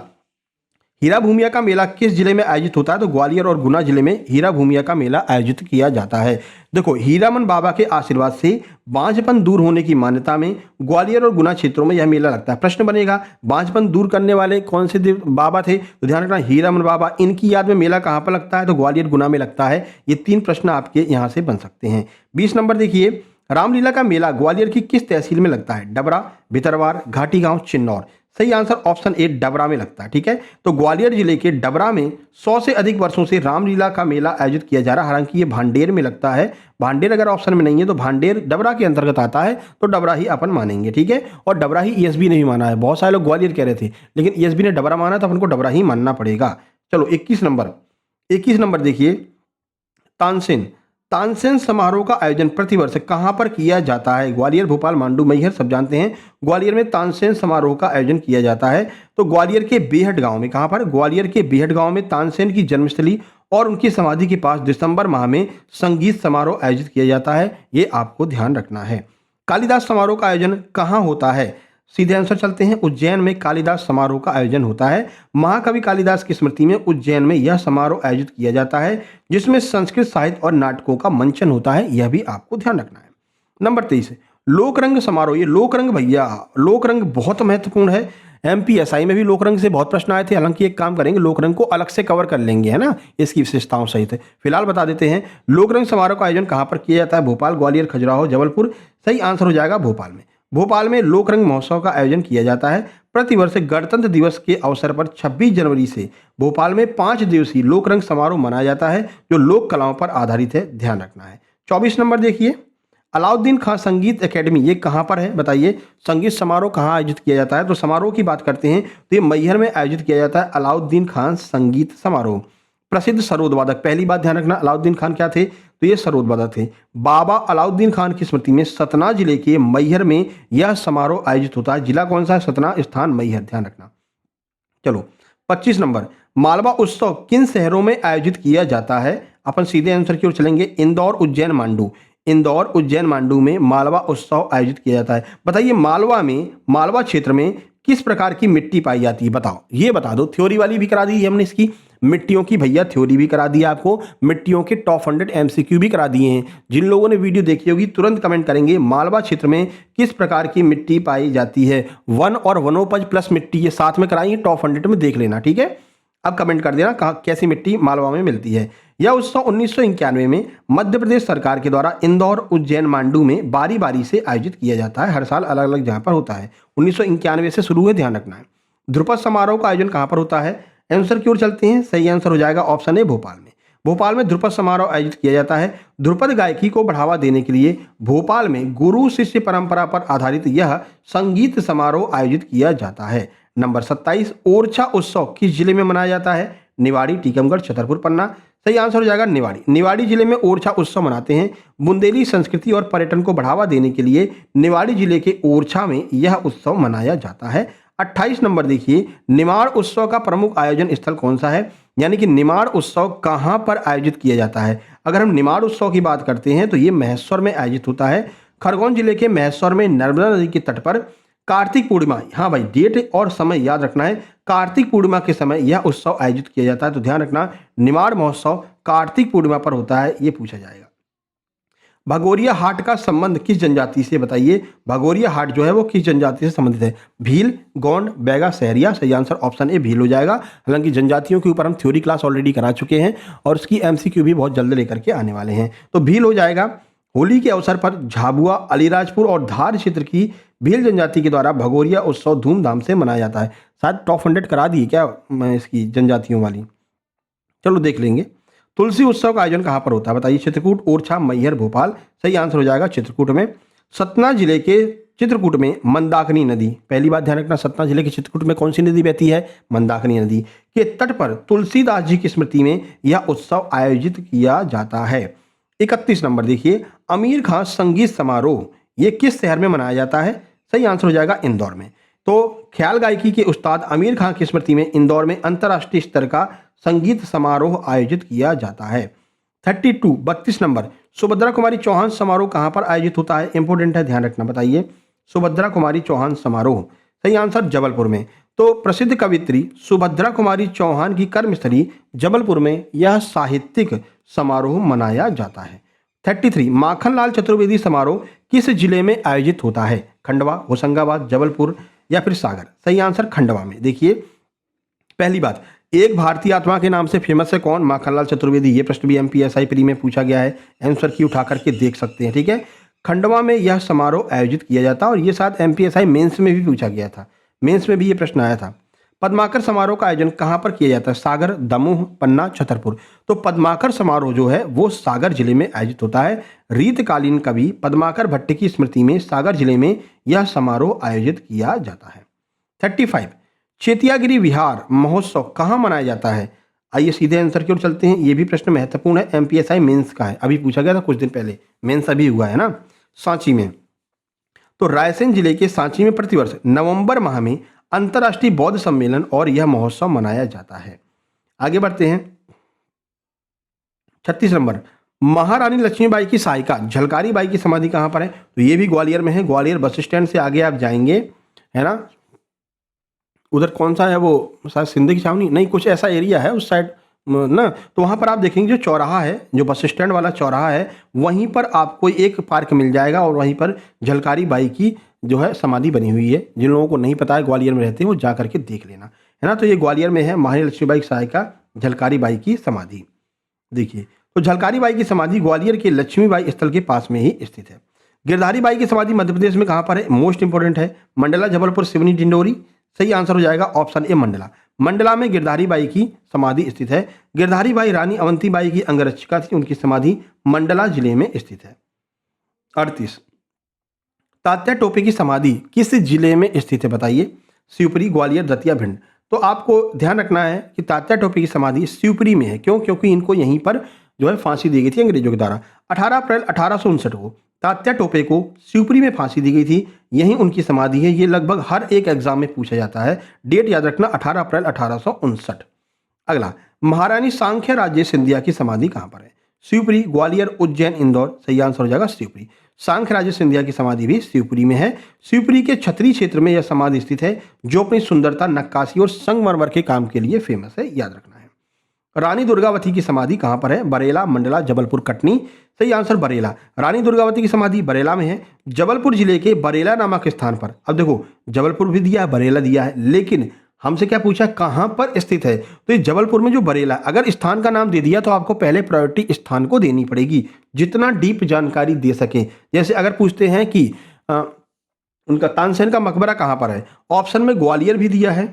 हीरा भूमिया का मेला किस जिले में आयोजित होता है? तो ग्वालियर और गुना जिले में हीरा भूमिया का मेला आयोजित किया जाता है। देखो, हीरामन बाबा के आशीर्वाद से बांझपन दूर होने की मान्यता में ग्वालियर और गुना क्षेत्रों में यह मेला लगता है। प्रश्न बनेगा, बांझपन दूर करने वाले कौन से बाबा थे? तो ध्यान रखना, हीरामन बाबा। इनकी याद में मेला कहाँ पर लगता है? तो ग्वालियर गुना में लगता है। ये 3 प्रश्न आपके यहाँ से बन सकते हैं। 20 नंबर देखिए, रामलीला का मेला ग्वालियर की किस तहसील में लगता है? डबरा, भितरवार, घाटी गांव, चिन्नौर। सही आंसर ऑप्शन ए, डबरा में लगता है, ठीक है। तो ग्वालियर जिले के डबरा में 100 से अधिक वर्षों से रामलीला का मेला आयोजित किया जा रहा है। हालांकि ये भांडेर में लगता है। भांडेर अगर ऑप्शन में नहीं है तो भांडेर डबरा के अंतर्गत आता है, तो डबरा ही अपन मानेंगे, ठीक है। और डबरा ही ईएसबी ने भी माना है। बहुत सारे लोग ग्वालियर कह रहे थे, लेकिन ईएसबी ने डबरा माना, तो अपन को डबरा ही मानना पड़ेगा। चलो 21 नंबर देखिए, तानसेन। तानसेन समारोह का आयोजन प्रतिवर्ष कहां पर किया जाता है? ग्वालियर, भोपाल, मांडू, मैहर, सब जानते हैं। ग्वालियर में तानसेन समारोह का आयोजन किया जाता है। तो ग्वालियर के बेहट गांव में, कहां पर? ग्वालियर के बेहट गांव में तानसेन की जन्मस्थली और उनकी समाधि के पास दिसंबर माह में संगीत समारोह आयोजित किया जाता है। ये आपको ध्यान रखना है। कालिदास समारोह का आयोजन कहाँ होता है? सीधे आंसर चलते हैं, उज्जैन में कालिदास समारोह का आयोजन होता है। महाकवि कालिदास की स्मृति में उज्जैन में यह समारोह आयोजित किया जाता है, जिसमें संस्कृत साहित्य और नाटकों का मंचन होता है। यह भी आपको ध्यान रखना है। नंबर 23, लोकरंग समारोह। ये लोकरंग भैया, लोकरंग बहुत महत्वपूर्ण है। एमपीएसआई में भी लोकरंग से बहुत प्रश्न आए थे। हालांकि एक काम करेंगे, लोकरंग को अलग से कवर कर लेंगे, है ना, इसकी विशेषताओं सहित। फिलहाल बता देते हैं, लोकरंग समारोह का आयोजन कहाँ पर किया जाता है? भोपाल, ग्वालियर, खजुराहो, जबलपुर। सही आंसर हो जाएगा भोपाल में। भोपाल में लोकरंग महोत्सव का आयोजन किया जाता है। प्रतिवर्ष गणतंत्र दिवस के अवसर पर 26 जनवरी से भोपाल में 5 दिवसीय लोकरंग समारोह मनाया जाता है, जो लोक कलाओं पर आधारित है, ध्यान रखना है। 24 नंबर देखिए, अलाउद्दीन खान संगीत एकेडमी, ये कहाँ पर है बताइए? संगीत समारोह कहाँ आयोजित किया जाता है? तो समारोह की बात करते हैं तो ये मैहर में आयोजित किया जाता है, अलाउद्दीन खान संगीत समारोह। प्रसिद्ध सरोद वादक, पहली बात ध्यान रखना, अलाउद्दीन खान क्या थे? तो ये सरोद वादक थे। बाबा अलाउद्दीन खान की स्मृति में सतना जिले के मैहर में यह समारोह आयोजित होता है। जिला कौन सा है? सतना, स्थान मैहर, ध्यान रखना। चलो 25 नंबर, मालवा उत्सव किन शहरों में आयोजित किया जाता है? अपन सीधे आंसर की ओर चलेंगे, इंदौर, उज्जैन, मांडू। इंदौर, उज्जैन, मांडू में मालवा उत्सव आयोजित किया जाता है। बताइए, मालवा क्षेत्र में किस प्रकार की मिट्टी पाई जाती है? बताओ, ये बता दो। थ्योरी वाली भी करा दी है हमने इसकी, मिट्टियों की भैया थ्योरी भी करा दी है आपको, मिट्टियों के टॉप 100 एमसीक्यू भी करा दिए हैं। जिन लोगों ने वीडियो देखी होगी तुरंत कमेंट करेंगे, मालवा क्षेत्र में किस प्रकार की मिट्टी पाई जाती है? वन और वनोपज प्लस मिट्टी, ये साथ में कराई है, टॉप 100 में देख लेना, ठीक है। अब कमेंट कर देना कैसी मिट्टी मालवा में मिलती है। यह उत्सव 1991 में मध्य प्रदेश सरकार के द्वारा इंदौर, उज्जैन, मांडू में बारी बारी से आयोजित किया जाता है। हर साल अलग अलग जगह पर होता है। 1991 से शुरू है, ध्यान रखना है। ध्रुपद समारोह का आयोजन कहाँ पर होता है? आंसर की ओर चलते हैं। सही आंसर हो जाएगा ऑप्शन ए भोपाल में। भोपाल में ध्रुपद समारोह आयोजित किया जाता है। ध्रुपद गायकी को बढ़ावा देने के लिए भोपाल में गुरु शिष्य परंपरा पर आधारित यह संगीत समारोह आयोजित किया जाता है। नंबर 27, ओरछा उत्सव किस जिले में मनाया जाता है? निवाड़ी, टीकमगढ़, छतरपुर, पन्ना। सही आंसर हो जाएगा निवाड़ी। निवाड़ी जिले में ओरछा उत्सव मनाते हैं। बुंदेली संस्कृति और पर्यटन को बढ़ावा देने के लिए निवाड़ी जिले के ओरछा में यह उत्सव मनाया जाता है। 28 नंबर देखिए, निमाड़ उत्सव का प्रमुख आयोजन स्थल कौन सा है? यानी कि निमाड़ उत्सव कहाँ पर आयोजित किया जाता है? अगर हम निमाड़ उत्सव की बात करते हैं तो ये महेश्वर में आयोजित होता है। खरगोन जिले के महेश्वर में नर्मदा नदी के तट पर कार्तिक पूर्णिमा, हाँ भाई डेट और समय याद रखना है, कार्तिक पूर्णिमा के समय यह उत्सव आयोजित किया जाता है। तो ध्यान रखना, निमाड़ महोत्सव कार्तिक पूर्णिमा पर होता है, ये पूछा जाएगा। भगोरिया हाट का संबंध किस जनजाति से? बताइए, भगोरिया हाट जो है वो किस जनजाति से संबंधित है? भील, गोंड, बैगा, सहरिया। सही आंसर ऑप्शन ए भील हो जाएगा। हालांकि जनजातियों के ऊपर हम थ्योरी क्लास ऑलरेडी करा चुके हैं और उसकी एमसीक्यू भी बहुत जल्द लेकर के आने वाले हैं, तो भील हो जाएगा। होली के अवसर पर झाबुआ, अलीराजपुर और धार क्षेत्र की भील जनजाति के द्वारा भगोरिया उत्सव धूमधाम से मनाया जाता है। शायद टॉप 100 करा दी क्या मैं इसकी जनजातियों वाली, चलो देख लेंगे। तुलसी उत्सव का आयोजन कहाँ पर होता है? बताइए, चित्रकूट, ओरछा, मैहर, भोपाल। सही आंसर हो जाएगा चित्रकूट में। सतना जिले के चित्रकूट में मंदाकिनी नदी, पहली बात ध्यान रखना, सतना जिले के चित्रकूट में कौन सी नदी बहती है? मंदाकिनी नदी के तट पर तुलसीदास जी की स्मृति में यह उत्सव आयोजित किया जाता है। 31 नंबर देखिए, अमीर खान संगीत समारोह ये किस शहर में मनाया जाता है? सही आंसर हो जाएगा इंदौर में। तो ख्याल गायकी के उस्ताद आमिर खान की स्मृति में इंदौर में अंतर्राष्ट्रीय स्तर का संगीत समारोह आयोजित किया जाता है। 32 नंबर, सुभद्रा कुमारी चौहान समारोह कहाँ पर आयोजित होता है? इंपोर्टेंट है, ध्यान रखना। बताइए, सुभद्रा कुमारी चौहान समारोह। सही आंसर जबलपुर में। तो प्रसिद्ध कवियत्री सुभद्रा कुमारी चौहान की कर्मस्थली जबलपुर में यह साहित्यिक समारोह मनाया जाता है। 33, माखनलाल चतुर्वेदी समारोह किस जिले में आयोजित होता है? खंडवा, होशंगाबाद, जबलपुर या फिर सागर। सही आंसर खंडवा में। देखिए, पहली बात, एक भारतीय आत्मा के नाम से फेमस है कौन? माखनलाल चतुर्वेदी। ये प्रश्न भी एमपीएसआई प्री में पूछा गया है, आंसर की उठा करके देख सकते हैं, ठीक है। खंडवा में यह समारोह आयोजित किया जाता है और ये शायद एमपीएसआई मेंस में भी पूछा गया था, मेंस में भी ये प्रश्न आया था। पद्माकर समारोह का आयोजन कहाँ पर किया जाता है? सागर, दमोह, पन्ना, छतरपुर। तो पद्माकर समारोह जो है वो सागर जिले में आयोजित होता है। रीतकालीन कवि पद्माकर भट्ट की स्मृति में सागर जिले में यह समारोह आयोजित किया जाता है। 35, चेतियागिरी विहार महोत्सव कहाँ मनाया जाता है? आइए सीधे आंसर की ओर चलते हैं। ये भी प्रश्न महत्वपूर्ण है, एमपीएसआई मेंस का है, अभी पूछा गया था कुछ दिन पहले, मेंस अभी हुआ है ना, सांची में। तो रायसेन जिले के सांची में प्रतिवर्ष नवंबर माह में अंतर्राष्ट्रीय बौद्ध सम्मेलन और यह महोत्सव मनाया जाता है। आगे बढ़ते हैं। 36 नंबर, महारानी लक्ष्मीबाई की सहायिका झलकारी बाई की समाधि कहाँ पर है? तो ये भी ग्वालियर में है। ग्वालियर बस स्टैंड से आगे आप जाएंगे, है ना, उधर कौन सा है वो, शायद सिंधी की छावनी, नहीं कुछ ऐसा एरिया है उस साइड ना, तो वहाँ पर आप देखेंगे जो चौराहा है, जो बस स्टैंड वाला चौराहा है, वहीं पर आपको एक पार्क मिल जाएगा और वहीं पर झलकारी बाई की जो है समाधि बनी हुई है। जिन लोगों को नहीं पता है, ग्वालियर में रहते हैं, वो जा करके देख लेना, है ना। तो ये ग्वालियर में है, महारानी लक्ष्मीबाई की सहायिका झलकारी बाई की समाधि। देखिए, तो झलकारी बाई की समाधि ग्वालियर के लक्ष्मीबाई स्थल के पास में ही स्थित है। गिरधारी बाई की समाधि मध्य प्रदेश में कहाँ पर है? मोस्ट इंपोर्टेंट है, मंडला, जबलपुर, सिवनी, डिंडोरी। सही आंसर हो जाएगा ऑप्शन ए मंडला। मंडला में गिरधारी बाई की समाधि स्थित है। Girdhari by Rani Avanti by की अंगरक्षिका थी, उनकी समाधि मंडला जिले में स्थित है। 38, तात्या टोपे की समाधि किस जिले में स्थित है? बताइए, शिवपुरी, ग्वालियर, दतिया, भिंड। तो आपको ध्यान रखना है कि तात्या टोपे की समाधि शिवपुरी में है। क्यों? क्योंकि इनको यहीं पर जो है फांसी दी गई थी अंग्रेजों के द्वारा। 18 अप्रैल 1859 को तात्या टोपे को शिवपुरी में फांसी दी गई थी, यहीं उनकी समाधि है। ये लगभग हर एक एग्जाम में पूछा जाता है, डेट याद रखना 18 अप्रैल 1859। अगला, महारानी सांख्य राज्य सिंधिया की समाधि कहाँ पर है? शिवपुरी, ग्वालियर, उज्जैन, इंदौर। सही आंसर हो जाएगा शिवपुरी। सांख्य राज्य सिंधिया की समाधि भी शिवपुरी में है। शिवपुरी के छतरी क्षेत्र में यह समाधि स्थित है, जो अपनी सुंदरता, नक्काशी और संगमरमर के काम के लिए फेमस है, याद रखना है। रानी दुर्गावती की समाधि कहाँ पर है? बरेला, मंडला, जबलपुर, कटनी। सही आंसर बरेला। रानी दुर्गावती की समाधि बरेला में है, जबलपुर जिले के बरेला नामक स्थान पर। अब देखो, जबलपुर भी दिया है, बरेला दिया है, लेकिन हमसे क्या पूछा, कहाँ पर स्थित है? तो ये जबलपुर में जो बरेला, अगर स्थान का नाम दे दिया तो आपको पहले प्रायोरिटी स्थान को देनी पड़ेगी, जितना डीप जानकारी दे सके। जैसे अगर पूछते हैं कि उनका तानसेन का मकबरा कहाँ पर है, ऑप्शन में ग्वालियर भी दिया है,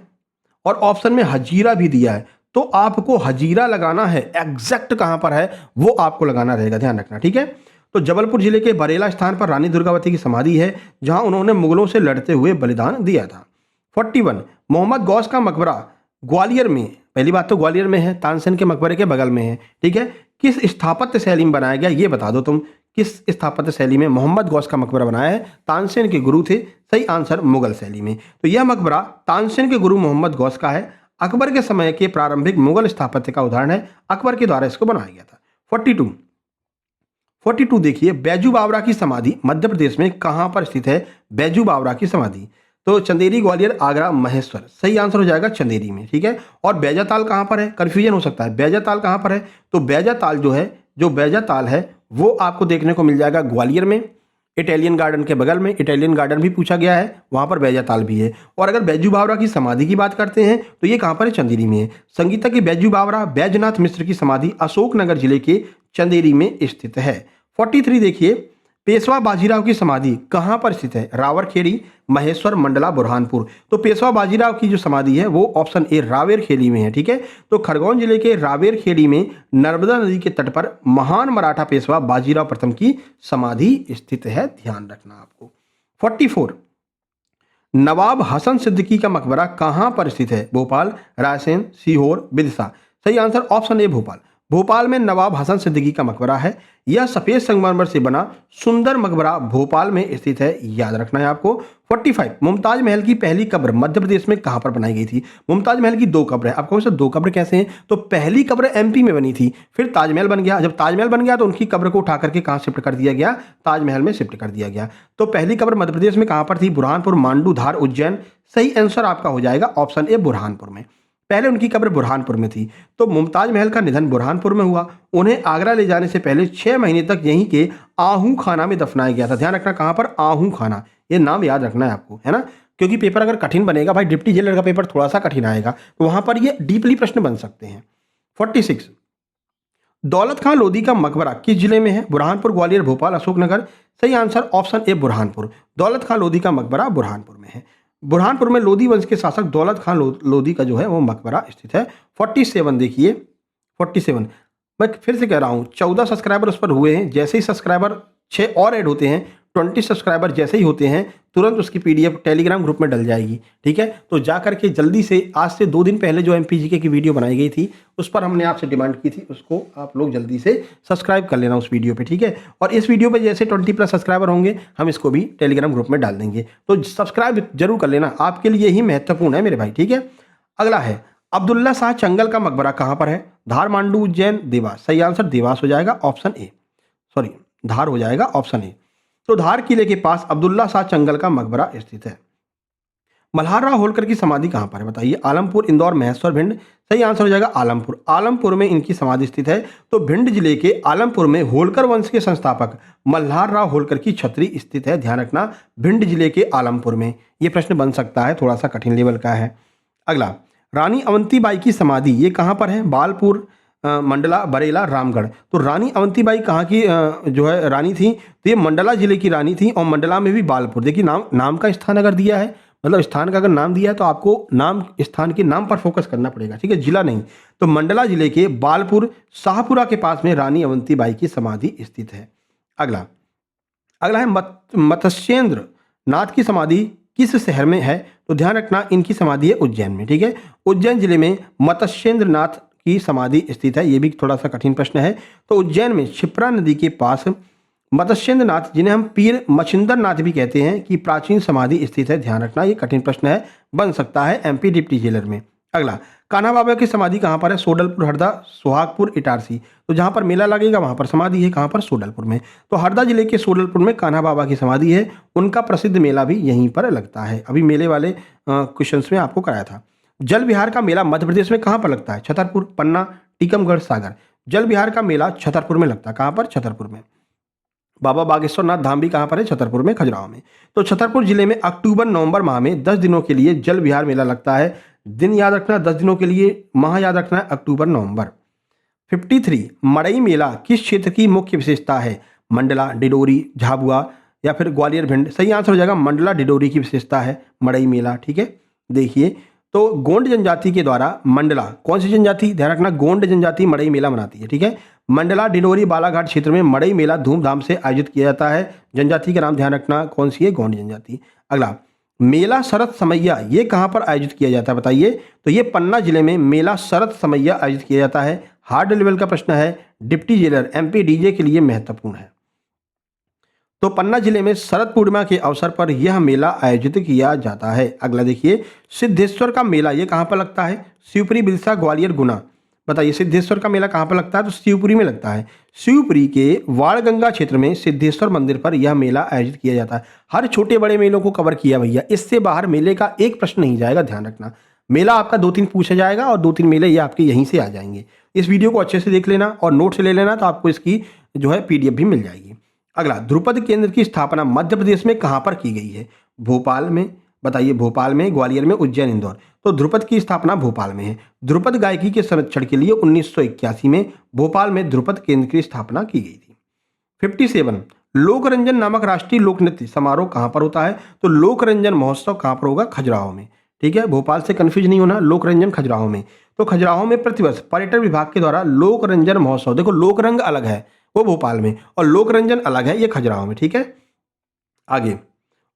और ऑप्शन में हजीरा भी दिया है, तो आपको हजीरा लगाना है, एग्जैक्ट कहां पर है वो आपको लगाना रहेगा, ध्यान रखना, ठीक है। तो जबलपुर जिले के बरेला स्थान पर रानी दुर्गावती की समाधि है, जहां उन्होंने मुगलों से लड़ते हुए बलिदान दिया था। 41 मोहम्मद गौस का मकबरा ग्वालियर में, पहली बात तो ग्वालियर में है, तानसेन के मकबरे के बगल में है, ठीक है। किस स्थापत्य शैली में बनाया गया ये बता दो तुम, किस स्थापत्य शैली में मोहम्मद गौस का मकबरा बनाया है? तानसेन के गुरु थे, सही आंसर मुगल शैली में। तो यह मकबरा तानसेन के गुरु मोहम्मद गौस का है, अकबर के समय के प्रारंभिक मुगल स्थापत्य का उदाहरण है, अकबर के द्वारा इसको बनाया गया था। 42 देखिए, बैजू बावरा की समाधि मध्य प्रदेश में कहां पर स्थित है? बैजू बावरा की समाधि तो चंदेरी, ग्वालियर, आगरा, महेश्वर, सही आंसर हो जाएगा चंदेरी में, ठीक है। और बैजाताल कहां पर है? कंफ्यूजन हो सकता है, बैजाताल कहां पर है? तो बैजाताल जो बैजाताल है वो आपको देखने को मिल जाएगा ग्वालियर में, इटालियन गार्डन के बगल में। इटालियन गार्डन भी पूछा गया है, वहां पर बैजाताल भी है। और अगर बैजू बावरा की समाधि की बात करते हैं तो ये कहां पर है? चंदेरी में है। संगीतज्ञ बैजू बावरा बैजनाथ मिश्र की समाधि अशोकनगर जिले के चंदेरी में स्थित है। 43 देखिए, पेशवा बाजीराव की समाधि कहां पर स्थित है? रावरखेड़ी, महेश्वर, मंडला, बुरहानपुर। तो पेशवा बाजीराव की जो समाधि है वो ऑप्शन ए रावेरखेड़ी में है, ठीक है। तो खरगोन जिले के रावेरखेड़ी में नर्मदा नदी के तट पर महान मराठा पेशवा बाजीराव प्रथम की समाधि स्थित है, ध्यान रखना आपको। 44 नवाब हसन सिद्दीकी का मकबरा कहां पर स्थित है? भोपाल, रायसेन, सीहोर, विदिशा। सही answer option A Bhopal. Bhopal में नवाब हसन सिद्दीकी का मकबरा है। यह सफेद संगमरमर से बना सुंदर मकबरा भोपाल में स्थित है, याद रखना है आपको। 45 मुमताज महल की पहली कब्र मध्य प्रदेश में कहां पर बनाई गई थी? मुमताज महल की दो कब्र है। आपको सर दो कब्र कैसे हैं? तो पहली कब्र एमपी में बनी थी, फिर ताजमहल बन गया। जब ताजमहल बन गया तो उनकी कब्र को उठा करके कहां शिफ्ट कर दिया गया? ताजमहल में शिफ्ट कर दिया गया। तो पहली कब्र मध्य प्रदेश में कहां पर थी? बुरहानपुर, मांडू, धार, उज्जैन। सही आंसर आपका हो जाएगा ऑप्शन ए बुरहानपुर में। पहले उनकी कब्र बुरहानपुर में थी। तो मुमताज महल का निधन बुरहानपुर में हुआ। उन्हें आगरा ले जाने से पहले 6 महीने तक यहीं के आहू खाना में दफनाया गया था। ध्यान रखना कहां पर? आहू खाना, ये नाम याद रखना है आपको, है ना, क्योंकि पेपर अगर कठिन बनेगा भाई, डिप्टी जेलर का पेपर थोड़ा सा कठिन आएगा, तो वहां पर ये डीपली प्रश्न बन सकते हैं। 46 दौलत खां लोधी का मकबरा किस जिले में है? बुरहानपुर, ग्वालियर, भोपाल, अशोकनगर। सही आंसर ऑप्शन ए बुरहानपुर। दौलत खां लोधी का मकबरा बुरहानपुर में है। बुरहानपुर में लोधी वंश के शासक दौलत खां लोधी का जो है वो मकबरा स्थित है। 47 देखिए, 47 मैं फिर से कह रहा हूँ, 14 सब्सक्राइबर उस पर हुए हैं। जैसे ही सब्सक्राइबर 6 और ऐड होते हैं, 20 सब्सक्राइबर जैसे ही होते हैं, तुरंत उसकी पीडीएफ टेलीग्राम ग्रुप में डल जाएगी, ठीक है। तो जा करके जल्दी से, आज से 2 दिन पहले जो एमपीजीके की वीडियो बनाई गई थी उस पर हमने आपसे डिमांड की थी, उसको आप लोग जल्दी से सब्सक्राइब कर लेना उस वीडियो पे, ठीक है। और इस वीडियो पे जैसे 20+ सब्सक्राइबर होंगे हम इसको भी टेलीग्राम ग्रुप में डाल देंगे, तो सब्सक्राइब जरूर कर लेना, आपके लिए ही महत्वपूर्ण है मेरे भाई, ठीक है। अगला है अब्दुल्ला शाह चंगल का मकबरा कहां पर है? धार, मांडू, उज्जैन, देवास। सही आंसर देवास हो जाएगा, ऑप्शन ए, सॉरी धार हो जाएगा, ऑप्शन ए। तो धार किले के पास अब्दुल्ला शाह चंगल का मकबरा स्थित है। मल्हार राव होलकर की समाधि कहां पर है? बताइए। आलमपुर, इंदौर, महेश्वर, भिंड। सही आंसर हो जाएगा आलमपुर। आलमपुर में इनकी समाधि स्थित है। तो भिंड जिले के आलमपुर में होलकर वंश के संस्थापक मल्हार राव होलकर की छतरी स्थित है, ध्यान रखना, भिंड जिले के आलमपुर में। यह प्रश्न बन सकता है, थोड़ा सा कठिन लेवल का है। अगला, रानी अवंतीबाई की समाधि ये कहां पर है? बालपुर, मंडला, बरेला, रामगढ़। तो रानी अवंतीबाई कहाँ की जो है रानी थी? तो ये मंडला जिले की रानी थी, और मंडला में भी बालपुर। देखिए नाम का स्थान अगर दिया है, मतलब स्थान का अगर नाम दिया है तो आपको नाम, स्थान के नाम पर फोकस करना पड़ेगा, ठीक है, जिला नहीं। तो मंडला जिले के बालपुर शाहपुरा के पास में रानी अवंतीबाई की समाधि स्थित है। अगला है मत्स्येंद्र नाथ की समाधि किस शहर में है? तो ध्यान रखना इनकी समाधि है उज्जैन में, ठीक है। उज्जैन जिले में मत्स्येंद्र नाथ की समाधि स्थित है। यह भी थोड़ा सा कठिन प्रश्न है। तो उज्जैन में क्षिप्रा नदी के पास मत्स्येंद्र नाथ, जिन्हें हम पीर मच्छिंद्र नाथ भी कहते हैं, की प्राचीन समाधि स्थित है, ध्यान रखना। ये कठिन प्रश्न है, बन सकता है एमपी डिप्टी जेलर में। अगला, कान्हा बाबा की समाधि कहां पर है? सोडलपुर, हरदा, सुहागपुर, इटारसी। तो जहां पर मेला लगेगा वहां पर समाधि है, कहां पर? सोडलपुर में। तो हरदा जिले के सोडलपुर में कान्हा बाबा की समाधि है। उनका प्रसिद्ध मेला भी यहीं पर लगता है। अभी मेले वाले क्वेश्चंस में आपको कराया था। जल विहार का मेला मध्य प्रदेश में कहां पर लगता है? छतरपुर, पन्ना, टीकमगढ़, सागर। जल विहार का मेला छतरपुर में लगता है। कहां पर? छतरपुर में। बाबा बागेश्वर नाथ धाम भी कहां पर है? छतरपुर में, खजुराहो में। तो छतरपुर जिले में अक्टूबर नवंबर माह में 10 दिनों के लिए जल विहार मेला लगता है। दिन याद रखना 10 दिनों के लिए, माह याद रखना है अक्टूबर नवंबर। 53 मड़ई मेला किस क्षेत्र की मुख्य विशेषता है? मंडला, डिडोरी, झाबुआ या फिर ग्वालियर, भिंड। सही आंसर हो जाएगा मंडला डिडोरी की विशेषता है मड़ई मेला, ठीक है। देखिए तो गोंड जनजाति के द्वारा मंडला, कौन सी जनजाति, ध्यान रखना, गोंड जनजाति मड़ई मेला मनाती है, ठीक है। मंडला डिंडोरी बालाघाट क्षेत्र में मड़ई मेला धूमधाम से आयोजित किया जाता है। जनजाति का नाम ध्यान रखना कौन सी है, गोंड जनजाति। अगला, मेला शरद समैया, ये कहाँ पर आयोजित किया जाता है बताइए। तो ये पन्ना जिले में मेला शरद समैया आयोजित किया जाता है। हार्ड लेवल का प्रश्न है, डिप्टी जेलर एमपी डीजे के लिए महत्वपूर्ण है। तो पन्ना जिले में शरद पूर्णिमा के अवसर पर यह मेला आयोजित किया जाता है। अगला देखिए, सिद्धेश्वर का मेला, ये कहाँ पर लगता है, शिवपुरी, बिरसा, ग्वालियर, गुना। बताइए सिद्धेश्वर का मेला कहाँ पर लगता है, तो शिवपुरी में लगता है। शिवपुरी के वाड़गंगा क्षेत्र में सिद्धेश्वर मंदिर पर यह मेला आयोजित किया जाता है। हर छोटे बड़े मेलों को कवर किया भैया, इससे बाहर मेले का एक प्रश्न नहीं जाएगा, ध्यान रखना। मेला आपका 2-3 पूछा जाएगा और 2-3 मेले ये आपके यहीं से आ जाएंगे। इस वीडियो को अच्छे से देख लेना और नोट से ले लेना, तो आपको इसकी जो है PDF भी मिल जाएगी। अगला, ध्रुपद केंद्र की स्थापना मध्य प्रदेश में कहाँ पर की गई है, भोपाल में। बताइए, भोपाल में, ग्वालियर में, उज्जैन, इंदौर। तो ध्रुपद की स्थापना भोपाल में है। ध्रुपद गायकी के संरक्षण के लिए 1981 में भोपाल में ध्रुपद केंद्र की स्थापना की गई थी। 57, लोकरंजन नामक राष्ट्रीय लोक नृत्य समारोह कहाँ पर होता है, तो लोकरंजन महोत्सव कहाँ पर होगा, खजुराहो में, ठीक है। भोपाल से कंफ्यूज नहीं होना, लोकरंजन खजुराहो में। तो खजुराहो में प्रतिवर्ष पर्यटन विभाग के द्वारा लोकरंजन महोत्सव, देखो लोकरंग अलग है वो भोपाल में और लोकरंजन अलग है ये खजुराहो में, ठीक है। आगे,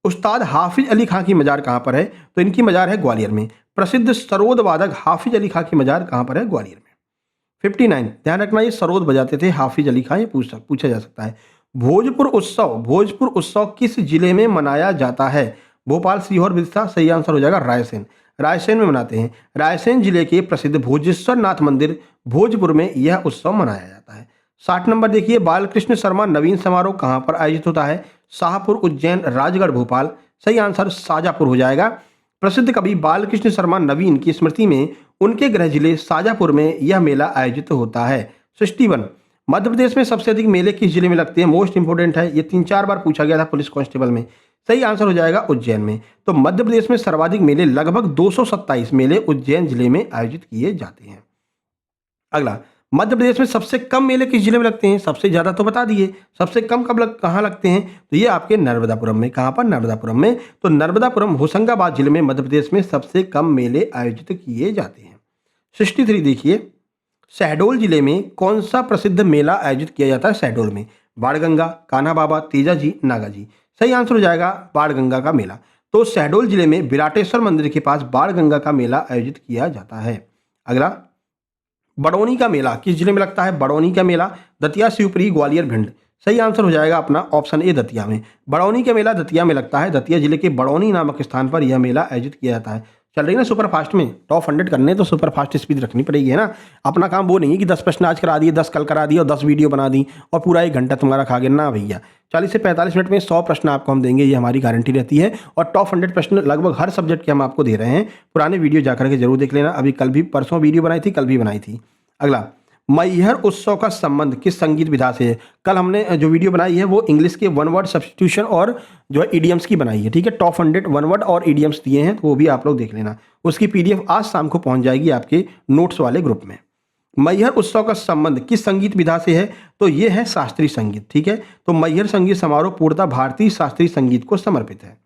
उस्ताद हाफिज अली खां की मजार कहाँ पर है, तो इनकी मजार है ग्वालियर में। प्रसिद्ध सरोद वादक हाफिज अली खां की मजार कहाँ पर है, ग्वालियर में। 59, ध्यान रखना, ये सरोद बजाते थे हाफिज अली खां, ये पूछा जा सकता है। भोजपुर उत्सव किस जिले में मनाया जाता है, भोपाल, सीहोर, बिरसा। सही आंसर हो जाएगा रायसेन। रायसेन में मनाते हैं। रायसेन जिले के प्रसिद्ध भोजेश्वर नाथ मंदिर भोजपुर में यह उत्सव मनाया जाता है। 60 नंबर देखिए, बालकृष्ण शर्मा नवीन समारोह कहाँ पर आयोजित होता है, शाहपुर, उज्जैन, राजगढ़, भोपाल। सही आंसर शाजापुर हो जाएगा। प्रसिद्ध कवि बालकृष्ण शर्मा नवीन की स्मृति में उनके गृह जिले शाजापुर में यह मेला आयोजित होता है। 61, मध्य प्रदेश में सबसे अधिक मेले किस जिले में लगते हैं, मोस्ट इंपोर्टेंट है, ये 3-4 बार पूछा गया था पुलिस कांस्टेबल में। सही आंसर हो जाएगा उज्जैन में। तो मध्य प्रदेश में सर्वाधिक मेले, लगभग 227 मेले उज्जैन जिले में आयोजित किए जाते हैं। अगला, मध्य प्रदेश में सबसे कम मेले किस जिले में लगते हैं, सबसे ज्यादा तो बता दिए, सबसे कम कहाँ लगते हैं, तो ये आपके नर्मदापुरम में। कहाँ पर, नर्मदापुरम में। तो नर्मदापुरम होशंगाबाद जिले में मध्य प्रदेश में सबसे कम मेले आयोजित किए जाते हैं। 63 देखिए, शहडोल जिले में कौन सा प्रसिद्ध मेला आयोजित किया जाता है, शहडोल में। बाणगंगा, कान्हा बाबा, तेजाजी, नागाजी। सही आंसर हो जाएगा बाणगंगा का मेला। तो शहडोल जिले में विराटेश्वर मंदिर के पास बाणगंगा का मेला आयोजित किया जाता है। अगला, बड़ौनी का मेला किस जिले में लगता है, बड़ौनी का मेला दतिया, शिवपुरी, ग्वालियर, भिंड। सही आंसर हो जाएगा अपना ऑप्शन ए दतिया में। बड़ौनी का मेला दतिया में लगता है। दतिया जिले के बड़ौनी नामक स्थान पर यह मेला आयोजित किया जाता है। चल रही ना सुपर फास्ट में, टॉप 100 करने तो सुपर फास्ट स्पीड रखनी पड़ेगी, है ना। अपना काम वो नहीं है कि 10 प्रश्न आज करा दिए, 10 कल करा दिए और 10 वीडियो बना दी और पूरा 1 घंटा तुम्हारा खा गया ना भैया। 40 से 45 मिनट में 100 प्रश्न आपको हम देंगे, ये हमारी गारंटी रहती है। और टॉप 100 प्रश्न लगभग हर सब्जेक्ट के हम आपको दे रहे हैं। पुराने वीडियो जाकर के जरूर देख लेना, अभी कल भी, परसों वीडियो बनाई थी, कल भी बनाई थी। अगला, मैहर उत्सव का संबंध किस संगीत विधा से है। कल हमने जो वीडियो बनाई है वो इंग्लिश के 1 वर्ड सब्स्टिट्यूशन और जो है ईडियम्स की बनाई है, ठीक है। टॉप 100 1 वर्ड और ईडियम्स दिए हैं, तो वो भी आप लोग देख लेना। उसकी PDF आज शाम को पहुंच जाएगी आपके नोट्स वाले ग्रुप में। मैहर उत्सव का संबंध किस संगीत विधा से है, तो ये है शास्त्रीय संगीत, ठीक है। तो मैहर संगीत समारोह पूर्णतः भारतीय शास्त्रीय संगीत को समर्पित है।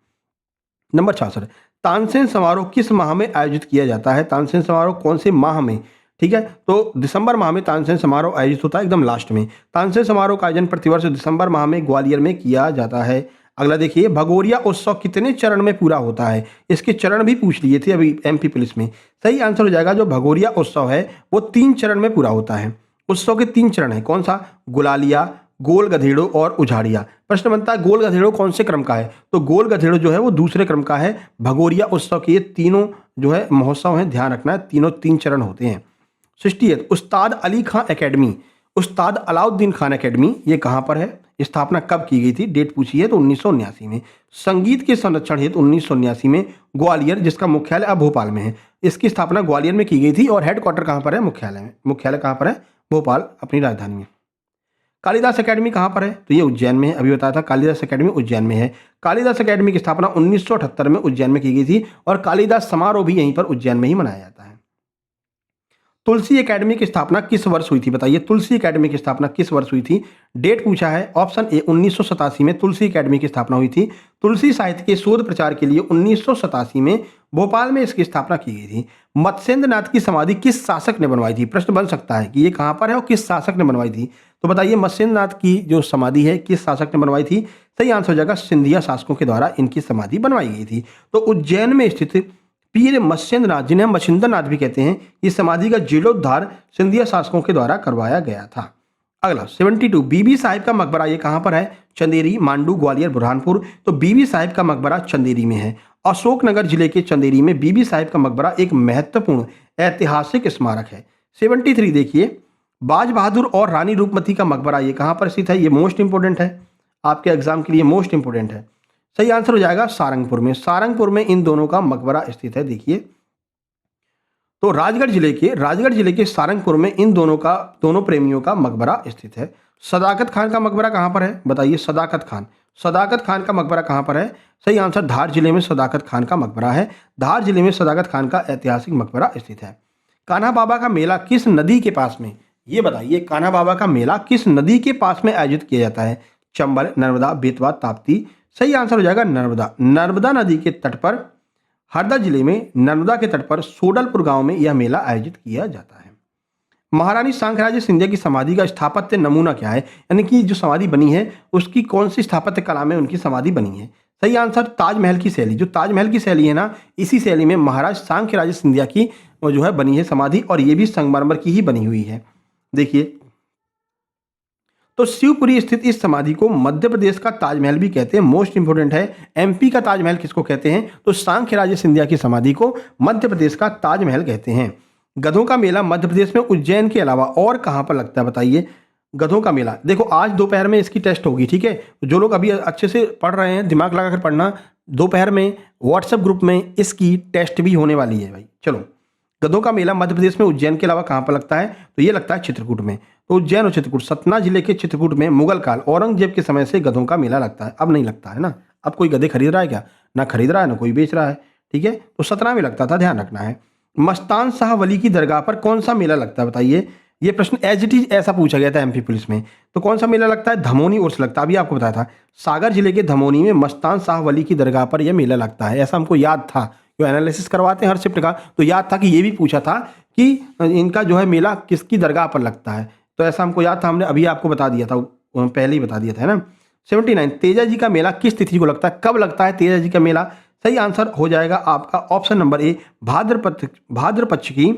नंबर 66, तानसेन समारोह किस माह में आयोजित किया जाता है, तानसेन समारोह कौन से माह में, ठीक है। तो दिसंबर माह में तानसेन समारोह आयोजित होता है, एकदम लास्ट में। तानसेन समारोह का आयोजन प्रतिवर्ष दिसंबर माह में ग्वालियर में किया जाता है। अगला देखिए, भगोरिया उत्सव कितने चरण में पूरा होता है, इसके चरण भी पूछ लिए थे अभी MP पुलिस में। सही आंसर हो जाएगा, जो भगोरिया उत्सव है वो 3 चरण में पूरा होता है। उत्सव के 3 चरण है, कौन सा, गुलालिया, गोल गधेड़ो और उझाड़िया। प्रश्न बनता है गोल गधेड़ो कौन से क्रम का है, तो गोल गधेड़ो जो है वो दूसरे क्रम का है। भगोरिया उत्सव के ये तीनों जो है महोत्सव हैं, ध्यान रखना है, तीनों 3 चरण होते हैं। 68, उस्ताद अली खां एकेडमी, उस्ताद अलाउद्दीन खान एकेडमी, ये कहाँ पर है, स्थापना कब की गई थी, डेट पूछी है, तो 1979 में। संगीत के संरक्षण हेतु 1979 में ग्वालियर, जिसका मुख्यालय अब भोपाल में है, इसकी स्थापना ग्वालियर में की गई थी। और हेडक्वार्टर कहाँ पर है, मुख्यालय में। मुख्यालय कहाँ पर है, भोपाल, अपनी राजधानी में। कालिदास एकेडमी कहाँ पर है, तो ये उज्जैन में है, अभी बताया था कालिदास एकेडमी उज्जैन में है। कालिदास एकेडमी की स्थापना 1978 में उज्जैन में की गई थी और कालिदास समारोह भी यहीं पर उज्जैन में ही मनाया जाता है। तुलसी एकेडमी की स्थापना किस वर्ष हुई थी? बताइए, तुलसी एकेडमी की स्थापना किस वर्ष हुई थी? डेट पूछा है। ऑप्शन ए 1987 में तुलसी एकेडमी की स्थापना हुई थी। तुलसी साहित्य के शोध प्रचार के लिए 1987 में भोपाल में इसकी स्थापना की गई थी। मत्स्येंद्र नाथ की समाधि किस शासक ने बनवाई थी? प्रश्न बन सकता है कि ये कहाँ पर है और किस शासक ने बनवाई थी। तो बताइए, मत्स्येंद्र नाथ की जो समाधि है किस शासक ने बनवाई थी? सही आंसर हो जाएगा सिंधिया शासकों के द्वारा इनकी समाधि बनवाई गई थी। तो उज्जैन में स्थित पीर मत्स्येंद्र नाथ, जिन्हें हम मच्छिंद्र नाथ भी कहते हैं, इस समाधि का जीर्णोद्धार सिंधिया शासकों के द्वारा करवाया गया था। अगला 72, बीबी साहिब का मकबरा ये कहाँ पर है? चंदेरी, मांडू, ग्वालियर, बुरहानपुर। तो बीबी साहिब का मकबरा चंदेरी में है। अशोकनगर जिले के चंदेरी में बीबी साहिब का मकबरा एक महत्वपूर्ण ऐतिहासिक स्मारक है। 73 देखिए, बाज बहादुर और रानी रूपमती का मकबरा ये कहाँ पर स्थित है? ये मोस्ट इंपोर्टेंट है, आपके एग्जाम के लिए मोस्ट इंपोर्टेंट है। सही आंसर हो जाएगा सारंगपुर में। सारंगपुर में इन दोनों का मकबरा स्थित है। देखिए, तो राजगढ़ जिले के सारंगपुर में इन दोनों प्रेमियों का मकबरा स्थित है। सदाकत खान का मकबरा कहाँ पर है? बताइए, सदाकत खान का मकबरा कहाँ पर है? सही आंसर धार जिले में सदाकत खान का मकबरा है। धार जिले में सदाकत खान का ऐतिहासिक मकबरा स्थित है। कान्हा बाबा का मेला किस नदी के पास में? ये बताइए, कान्हा बाबा का मेला किस नदी के पास में आयोजित किया जाता है? चंबल, नर्मदा, बेतवा, ताप्ती। सही आंसर हो जाएगा नर्मदा। नर्मदा नदी के तट पर, हरदा जिले में नर्मदा के तट पर सोडलपुर गांव में यह मेला आयोजित किया जाता है। महारानी सांखराज सिंधिया की समाधि का स्थापत्य नमूना क्या है? यानी कि जो समाधि बनी है उसकी कौन सी स्थापत्य कला में उनकी समाधि बनी है? सही आंसर ताजमहल की शैली। जो ताजमहल की शैली है ना, इसी शैली में महाराज सांख्यराज सिंधिया की जो है बनी है समाधि, और ये भी संगमरमर की ही बनी हुई है। देखिए, तो शिवपुरी स्थित इस समाधि को मध्य प्रदेश का ताजमहल भी कहते हैं। मोस्ट इंपोर्टेंट है, एमपी का ताजमहल किसको कहते हैं? तो सांख्यराज सिंधिया की समाधि को मध्य प्रदेश का ताजमहल कहते हैं। गधों का मेला मध्य प्रदेश में उज्जैन के अलावा और कहाँ पर लगता है? बताइए, गधों का मेला। देखो, आज दोपहर में इसकी टेस्ट होगी, ठीक है? जो लोग अभी अच्छे से पढ़ रहे हैं, दिमाग लगाकर पढ़ना, दोपहर में व्हाट्सएप ग्रुप में इसकी टेस्ट भी होने वाली है भाई। चलो, गधों का मेला मध्य प्रदेश में उज्जैन के अलावा कहाँ पर लगता है? तो ये लगता है चित्रकूट में। तो उज्जैन और चित्रकूट, सतना जिले के चित्रकूट में मुगल काल औरंगजेब के समय से गधों का मेला लगता है। अब नहीं लगता है ना, अब कोई गधे खरीद रहा है क्या? ना खरीद रहा है, ना कोई बेच रहा है, ठीक है? तो सतना में लगता था, ध्यान रखना है। मस्तान शाह वली की दरगाह पर कौन सा मेला लगता है? बताइए, ये प्रश्न एज इट इज ऐसा पूछा गया था एमपी पुलिस में। तो कौन सा मेला लगता है? धमोनी उर्स लगता है। अभी आपको बताया था, सागर जिले के धमोनी में मस्तान शाह वली की दरगाह पर यह मेला लगता है। ऐसा हमको याद था, जो एनालिसिस करवाते हैं हर शिफ्ट का, तो याद था कि ये भी पूछा था कि इनका जो है मेला किसकी दरगाह पर लगता है। तो ऐसा हमको याद था, हमने अभी आपको बता दिया था, पहले ही बता दिया था, है ना। 79, तेजा जी का मेला किस तिथि को लगता है? कब लगता है तेजा जी का मेला? सही आंसर हो जाएगा आपका ऑप्शन नंबर ए, भाद्र पक्ष की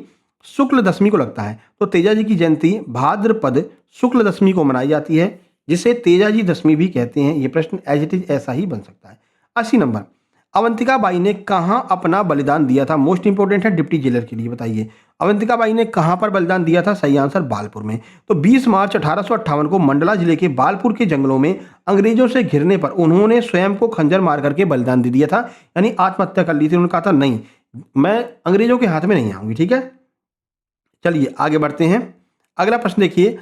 शुक्ल दशमी को लगता है। तो तेजा जी की जयंती भाद्रपद शुक्ल दशमी को मनाई जाती है, जिसे तेजा जी दशमी भी कहते हैं। ये प्रश्न एज इट इज ऐसा ही बन सकता है। 80 नंबर, अवंतिका बाई ने कहाँ अपना बलिदान दिया था? मोस्ट इंपोर्टेंट है डिप्टी जेलर के लिए। बताइए, अवंतिका बाई ने कहाँ पर बलिदान दिया था? सही आंसर बालपुर में। तो 20 मार्च 1858 को मंडला जिले के बालपुर के जंगलों में अंग्रेजों से घिरने पर उन्होंने स्वयं को खंजर मार करके बलिदान दे दिया था, यानी आत्महत्या कर ली थी। उन्होंने कहा था नहीं, मैं अंग्रेजों के हाथ में नहीं आऊंगी, ठीक है। चलिए आगे बढ़ते हैं। अगला प्रश्न देखिए,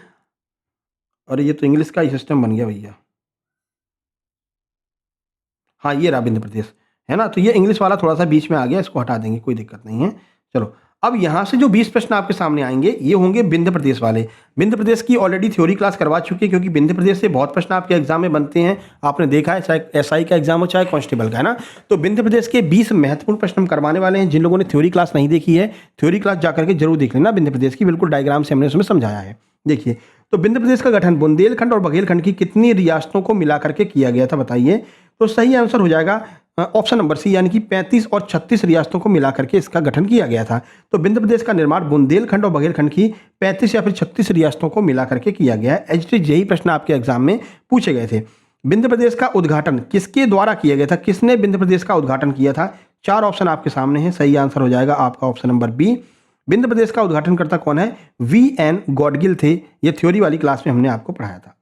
और ये तो इंग्लिश का ही सिस्टम बन गया भैया। हाँ, ये रहा विंध्य प्रदेश, है ना। तो ये इंग्लिश वाला थोड़ा सा बीच में आ गया, इसको हटा देंगे, कोई दिक्कत नहीं है। चलो, अब यहाँ से जो 20 प्रश्न आपके सामने आएंगे ये होंगे विंध्य प्रदेश वाले। विंध्य प्रदेश की ऑलरेडी थ्योरी क्लास करवा चुकी है, क्योंकि विंध्य प्रदेश से बहुत प्रश्न आपके एग्जाम में बनते हैं। आपने देखा है, चाहे एसआई का एग्जाम हो चाहे कांस्टेबल का, है ना। तो विंध्य प्रदेश के 20 महत्वपूर्ण प्रश्न हम करवाने वाले हैं। जिन लोगों ने थ्योरी क्लास नहीं देखी है, थ्योरी क्लास जाकर के जरूर देख लेना। विंध्य प्रदेश की बिल्कुल डायग्राम से हमने उसमें समझाया है। देखिए, तो विंध्य प्रदेश का गठन बुंदेलखंड और बघेलखंड की कितनी रियासतों को मिला करके किया गया था? बताइए। तो सही आंसर हो जाएगा ऑप्शन नंबर सी, यानी कि 35 और 36 रियासतों को मिलाकर के इसका गठन किया गया था। तो विंध्य प्रदेश का निर्माण बुंदेलखंड और बघेलखंड की 35 या फिर 36 रियासतों को मिलाकर के किया गया है। एचटी यही प्रश्न आपके एग्जाम में पूछे गए थे। विंध्य प्रदेश का उद्घाटन किसके द्वारा किया गया था? किसने विंध्य प्रदेश का उद्घाटन किया था? 4 ऑप्शन आपके सामने है। सही आंसर हो जाएगा आपका ऑप्शन नंबर बी। विंध्य प्रदेश का उद्घाटनकर्ता कौन है? वी.एन. गॉडगिल थे। ये थ्योरी वाली क्लास में हमने आपको पढ़ाया था।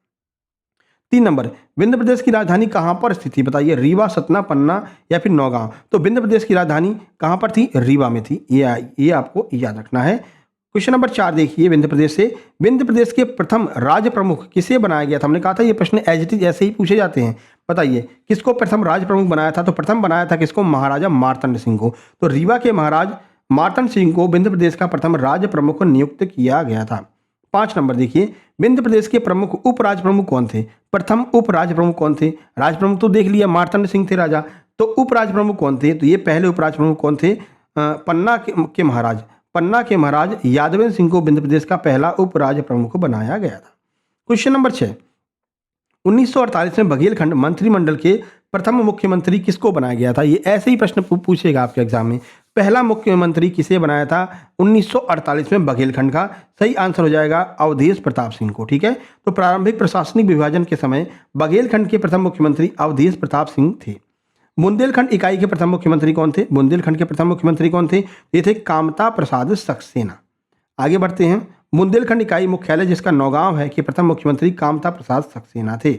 3 नंबर, विंध्य प्रदेश की राजधानी कहां पर स्थित थी? बताइए, रीवा, सतना, पन्ना या फिर नौगांव। तो विंध्य प्रदेश की राजधानी कहां पर थी? रीवा में थी। ये आपको याद रखना है। क्वेश्चन नंबर 4 देखिए, विंध्य प्रदेश के प्रथम राज्य प्रमुख किसे बनाया गया था? हमने कहा था ये प्रश्न एज इट इज ऐसे ही पूछे जाते हैं। बताइए, किसको प्रथम राज्य प्रमुख बनाया था? तो प्रथम बनाया था किसको? महाराजा मार्तंड सिंह को। तो रीवा के महाराज मार्तंड सिंह को विंध्य प्रदेश का प्रथम राज्य प्रमुख नियुक्त किया गया था। 5 नंबर देखिए, विंध्य प्रदेश के प्रमुख उप राज्य प्रमुख कौन थे? प्रथम उप राज्य प्रमुख कौन थे? राज्य प्रमुख तो देख लिया, मार्तंड सिंह थे राजा। तो उप राज्य प्रमुख कौन थे? तो ये पहले उप राज्य प्रमुख कौन थे? पन्ना के महाराज, पन्ना के महाराज यादवेंद्र सिंह को विंध्य प्रदेश का पहला उप राज्य प्रमुख बनाया गया था। क्वेश्चन नंबर 6, 1948 में बघेलखंड मंत्रिमंडल के प्रथम मुख्यमंत्री किसको बनाया गया था? ये ऐसे ही प्रश्न पूछेगा आपके एग्जाम में। पहला मुख्यमंत्री किसे बनाया था 1948 में बघेलखंड का? सही आंसर हो जाएगा अवधेश प्रताप सिंह को। ठीक है, तो प्रारंभिक प्रशासनिक विभाजन के समय बघेलखंड के प्रथम मुख्यमंत्री अवधेश प्रताप सिंह थे। बुंदेलखंड इकाई के प्रथम मुख्यमंत्री कौन थे? बुंदेलखंड के प्रथम मुख्यमंत्री कौन थे? ये थे कामता प्रसाद सक्सेना। आगे बढ़ते हैं, बुंदेलखंड इकाई मुख्यालय जिसका नौगांव है, के प्रथम मुख्यमंत्री कामता प्रसाद सक्सेना थे।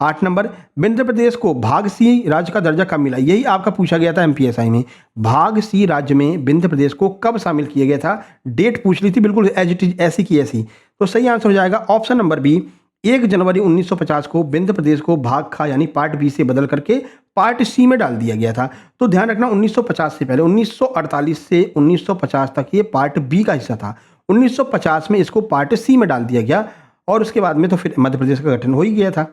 8 नंबर, विंध्य प्रदेश को भाग सी राज्य का दर्जा कब मिला? यही आपका पूछा गया था एमपीएसआई में। भाग सी राज्य में विंध्य प्रदेश को कब शामिल किया गया था? डेट पूछ ली थी, बिल्कुल एज इट इज ऐसी की ऐसी। तो सही आंसर हो जाएगा ऑप्शन नंबर बी, 1 जनवरी 1950 को विंध्य प्रदेश को भाग खा यानी पार्ट बी से बदल करके पार्ट सी में डाल दिया गया था। तो ध्यान रखना 1950 से पहले 1948 से 1950 तक ये पार्ट बी का हिस्सा था। 1950 में इसको पार्ट सी में डाल दिया गया और उसके बाद में तो फिर मध्य प्रदेश का गठन हो ही गया था।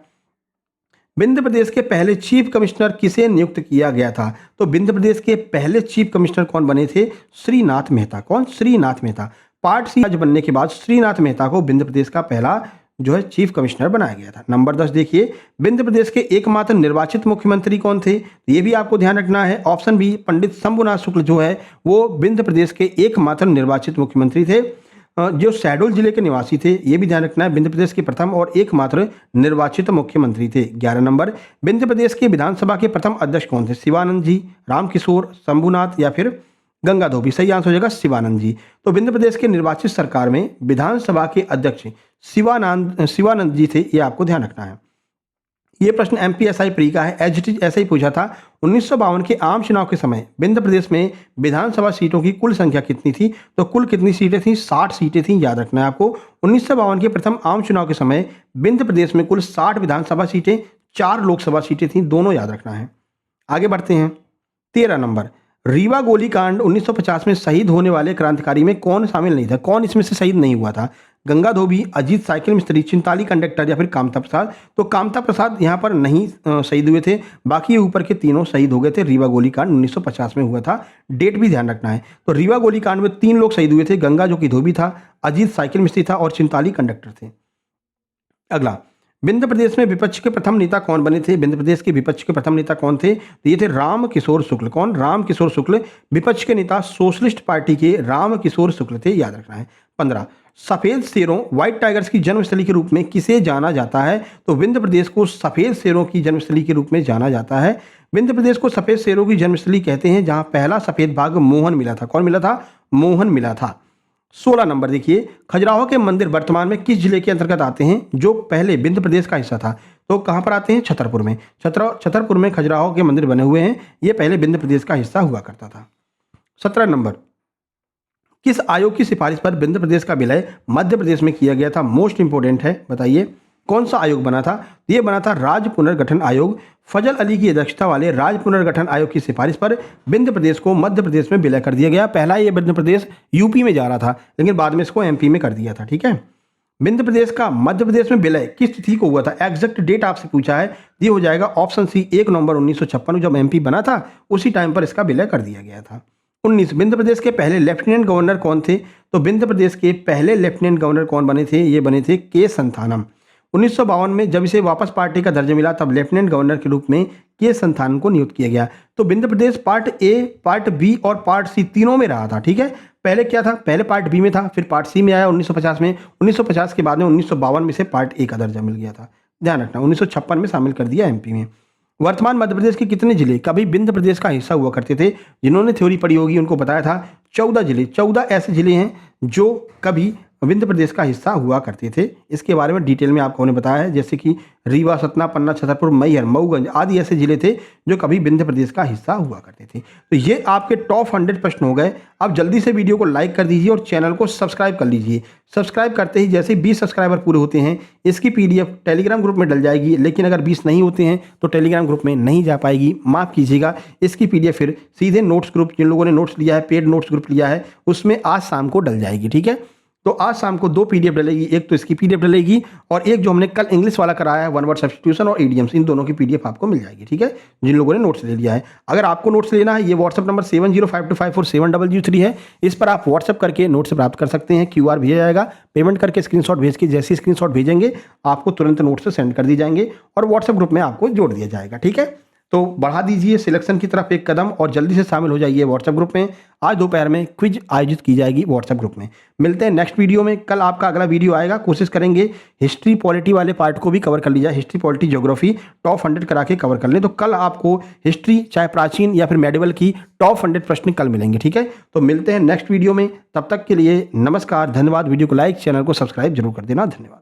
विंध्य प्रदेश के पहले चीफ कमिश्नर किसे नियुक्त किया गया था? तो विंध्य प्रदेश के पहले चीफ कमिश्नर कौन बने थे? श्रीनाथ मेहता। कौन? श्रीनाथ मेहता। पार्ट सी राज्य बनने के बाद श्रीनाथ मेहता को विंध्य प्रदेश का पहला जो है चीफ कमिश्नर बनाया गया था। नंबर 10 देखिए, विंध्य प्रदेश के एकमात्र निर्वाचित मुख्यमंत्री कौन थे? ये भी आपको ध्यान रखना है। ऑप्शन बी, पंडित शंभुनाथ शुक्ल जो है वो विंध्य प्रदेश के एकमात्र निर्वाचित मुख्यमंत्री थे, जो शहडोल जिले के निवासी थे। ये भी ध्यान रखना है, विंध्य प्रदेश के प्रथम और एकमात्र निर्वाचित मुख्यमंत्री थे। 11 नंबर, विंध्य प्रदेश के विधानसभा के प्रथम अध्यक्ष कौन थे? शिवानंद जी, रामकिशोर, शंभुनाथ या फिर गंगा धोबी? सही आंसर हो जाएगा शिवानंद जी। तो विंध्य प्रदेश के निर्वाचित सरकार में विधानसभा के अध्यक्ष शिवानंद जी थे, ये आपको ध्यान रखना है। ये प्रश्न एमपीएसआई प्री का है, एज इट इज ऐसा ही पूछा था। 1952 के आम चुनाव के समय विंध्य प्रदेश में विधानसभा सीटों की कुल संख्या कितनी थी? तो कुल कितनी सीटें थी? 60 सीटें थी, याद रखना है आपको। 1952 के प्रथम आम चुनाव के समय विंध्य प्रदेश में कुल 60 विधानसभा सीटें, 4 लोकसभा सीटें थी, दोनों याद रखना है। आगे बढ़ते हैं, 13 नंबर, रीवा गोलीकांड 1950 में शहीद होने वाले क्रांतिकारी में कौन शामिल नहीं था? कौन इसमें से शहीद नहीं हुआ था? गंगा धोबी, अजीत साइकिल मिस्त्री, चिंताली कंडक्टर या फिर कामता प्रसाद? तो कामता प्रसाद यहाँ पर नहीं शहीद हुए थे, बाकी ऊपर के तीनों शहीद हो गए थे। रीवा गोलीकांड 1950 में हुआ था, डेट भी ध्यान रखना है। तो रीवा गोलीकांड में 3 लोग शहीद हुए थे, गंगा जो कि धोबी था, अजीत साइकिल मिस्त्री था और चिंताली कंडक्टर थे। अगला, विंध्य प्रदेश में विपक्ष के प्रथम नेता कौन बने थे? विंध्य प्रदेश के विपक्ष के प्रथम नेता कौन थे? तो ये थे राम किशोर शुक्ल। कौन? राम किशोर शुक्ल। विपक्ष के नेता सोशलिस्ट पार्टी के राम किशोर शुक्ल थे, याद रखना है। 15, सफेद शेरों व्हाइट टाइगर्स की जन्मस्थली के रूप में किसे जाना जाता है? तो विंध्य प्रदेश को सफेद शेरों की जन्मस्थली के रूप में जाना जाता है। विंध्य प्रदेश को सफेद शेरों की जन्मस्थली कहते हैं जहां पहला सफेद बाघ मोहन मिला था। कौन मिला था? मोहन मिला था। 16 नंबर देखिए, खजुराहो के मंदिर वर्तमान में किस जिले के अंतर्गत आते हैं जो पहले विंध्य प्रदेश का हिस्सा था? तो कहां पर आते हैं? छतरपुर में। छतरपुर में खजुराहो के मंदिर बने हुए हैं, ये पहले विंध्य प्रदेश का हिस्सा हुआ करता था। 17 नंबर, किस आयोग की सिफारिश पर विंध्य प्रदेश का विलय मध्य प्रदेश में किया गया था? मोस्ट इंपोर्टेंट है, बताइए कौन सा आयोग बना था? ये बना था राज्य पुनर्गठन आयोग। फजल अली की अध्यक्षता वाले राज्य पुनर्गठन आयोग की सिफारिश पर विंध्य प्रदेश को मध्य प्रदेश में विलय कर दिया गया। पहला ये विंध्य प्रदेश यूपी में जा रहा था, लेकिन बाद में इसको एमपी में कर दिया था। ठीक है, विंध्य प्रदेश का मध्य प्रदेश में विलय किस तिथि को हुआ था? एग्जैक्ट डेट आपसे पूछा है, ये हो जाएगा ऑप्शन सी, 1 नवंबर 1956 जब एमपी बना था उसी टाइम पर इसका विलय कर दिया गया था। 19, विंध्य प्रदेश के पहले लेफ्टिनेंट गवर्नर कौन थे? तो विंध्य प्रदेश के पहले लेफ्टिनेंट गवर्नर कौन बने थे? ये बने थे के संथानम। 1952 में जब इसे वापस पार्टी का दर्जा मिला तब लेफ्टिनेंट गवर्नर के रूप में के संथानम को नियुक्त किया गया। तो विंध्य प्रदेश पार्ट ए, पार्ट बी और पार्ट सी तीनों में रहा था। ठीक है, पहले क्या था? पहले पार्ट बी में था, फिर पार्ट सी में आया 1950 में। 1950 के बाद में 1952 में से पार्ट ए का दर्जा मिल गया था। ध्यान रखना, 1956 में शामिल कर दिया एमपी में। वर्तमान मध्य प्रदेश के कितने जिले कभी विंध्य प्रदेश का हिस्सा हुआ करते थे? जिन्होंने थ्योरी पढ़ी होगी उनको बताया था 14 जिले, 14 ऐसे जिले हैं जो कभी विंध्य प्रदेश का हिस्सा हुआ करते थे। इसके बारे में डिटेल में आपको हमने बताया है, जैसे कि रीवा, सतना, पन्ना, छतरपुर, मैहर, मऊगंज आदि ऐसे जिले थे जो कभी विंध्य प्रदेश का हिस्सा हुआ करते थे। तो ये आपके टॉप 100 प्रश्न हो गए। अब जल्दी से वीडियो को लाइक कर दीजिए और चैनल को सब्सक्राइब कर लीजिए। सब्सक्राइब करते ही जैसे 20 सब्सक्राइबर पूरे होते हैं इसकी पीडीएफ टेलीग्राम ग्रुप में डल जाएगी, लेकिन अगर 20 नहीं होते हैं तो टेलीग्राम ग्रुप में नहीं जा पाएगी, माफ़ कीजिएगा। इसकी पीडीएफ फिर सीधे नोट्स ग्रुप, जिन लोगों ने नोट्स लिया है, पेड नोट्स ग्रुप लिया है, उसमें आज शाम को डल जाएगी। ठीक है, तो आज शाम को 2 पीडीएफ डलेगी, एक तो इसकी पीडीएफ डलेगी और एक जो हमने कल इंग्लिश वाला कराया है, वन वर्ड सब्स्टिट्यूशन और इडियम्स, इन दोनों की पीडीएफ आपको मिल जाएगी। ठीक है, जिन लोगों ने नोट्स ले लिया है। अगर आपको नोट्स लेना है, ये व्हाट्सअप नंबर 7052547003 है, इस पर आप व्हाट्सअप करके नोट्स प्राप्त कर सकते हैं। क्यूआर भेजा जाएगा, पेमेंट करके स्क्रीनशॉट भेज के जैसे स्क्रीनशॉट भेजेंगे आपको तुरंत नोट्स सेंड कर दी जाएंगे और व्हाट्सएप ग्रुप में आपको जोड़ दिया जाएगा। ठीक है, तो बढ़ा दीजिए सिलेक्शन की तरफ एक कदम और जल्दी से शामिल हो जाइए व्हाट्सएप ग्रुप में। आज दोपहर में क्विज आयोजित की जाएगी व्हाट्सएप ग्रुप में। मिलते हैं नेक्स्ट वीडियो में। कल आपका अगला वीडियो आएगा, कोशिश करेंगे हिस्ट्री पॉलिटी वाले पार्ट को भी कवर कर लिया, हिस्ट्री पॉलिटी ज्योग्राफी टॉप 100 करा के कवर कर लें। तो कल आपको हिस्ट्री, चाहे प्राचीन या फिर मेडिवल की टॉप 100 प्रश्न कल मिलेंगे। ठीक है, तो मिलते हैं नेक्स्ट वीडियो में। तब तक के लिए नमस्कार, धन्यवाद। वीडियो को लाइक, चैनल को सब्सक्राइब जरूर कर देना। धन्यवाद।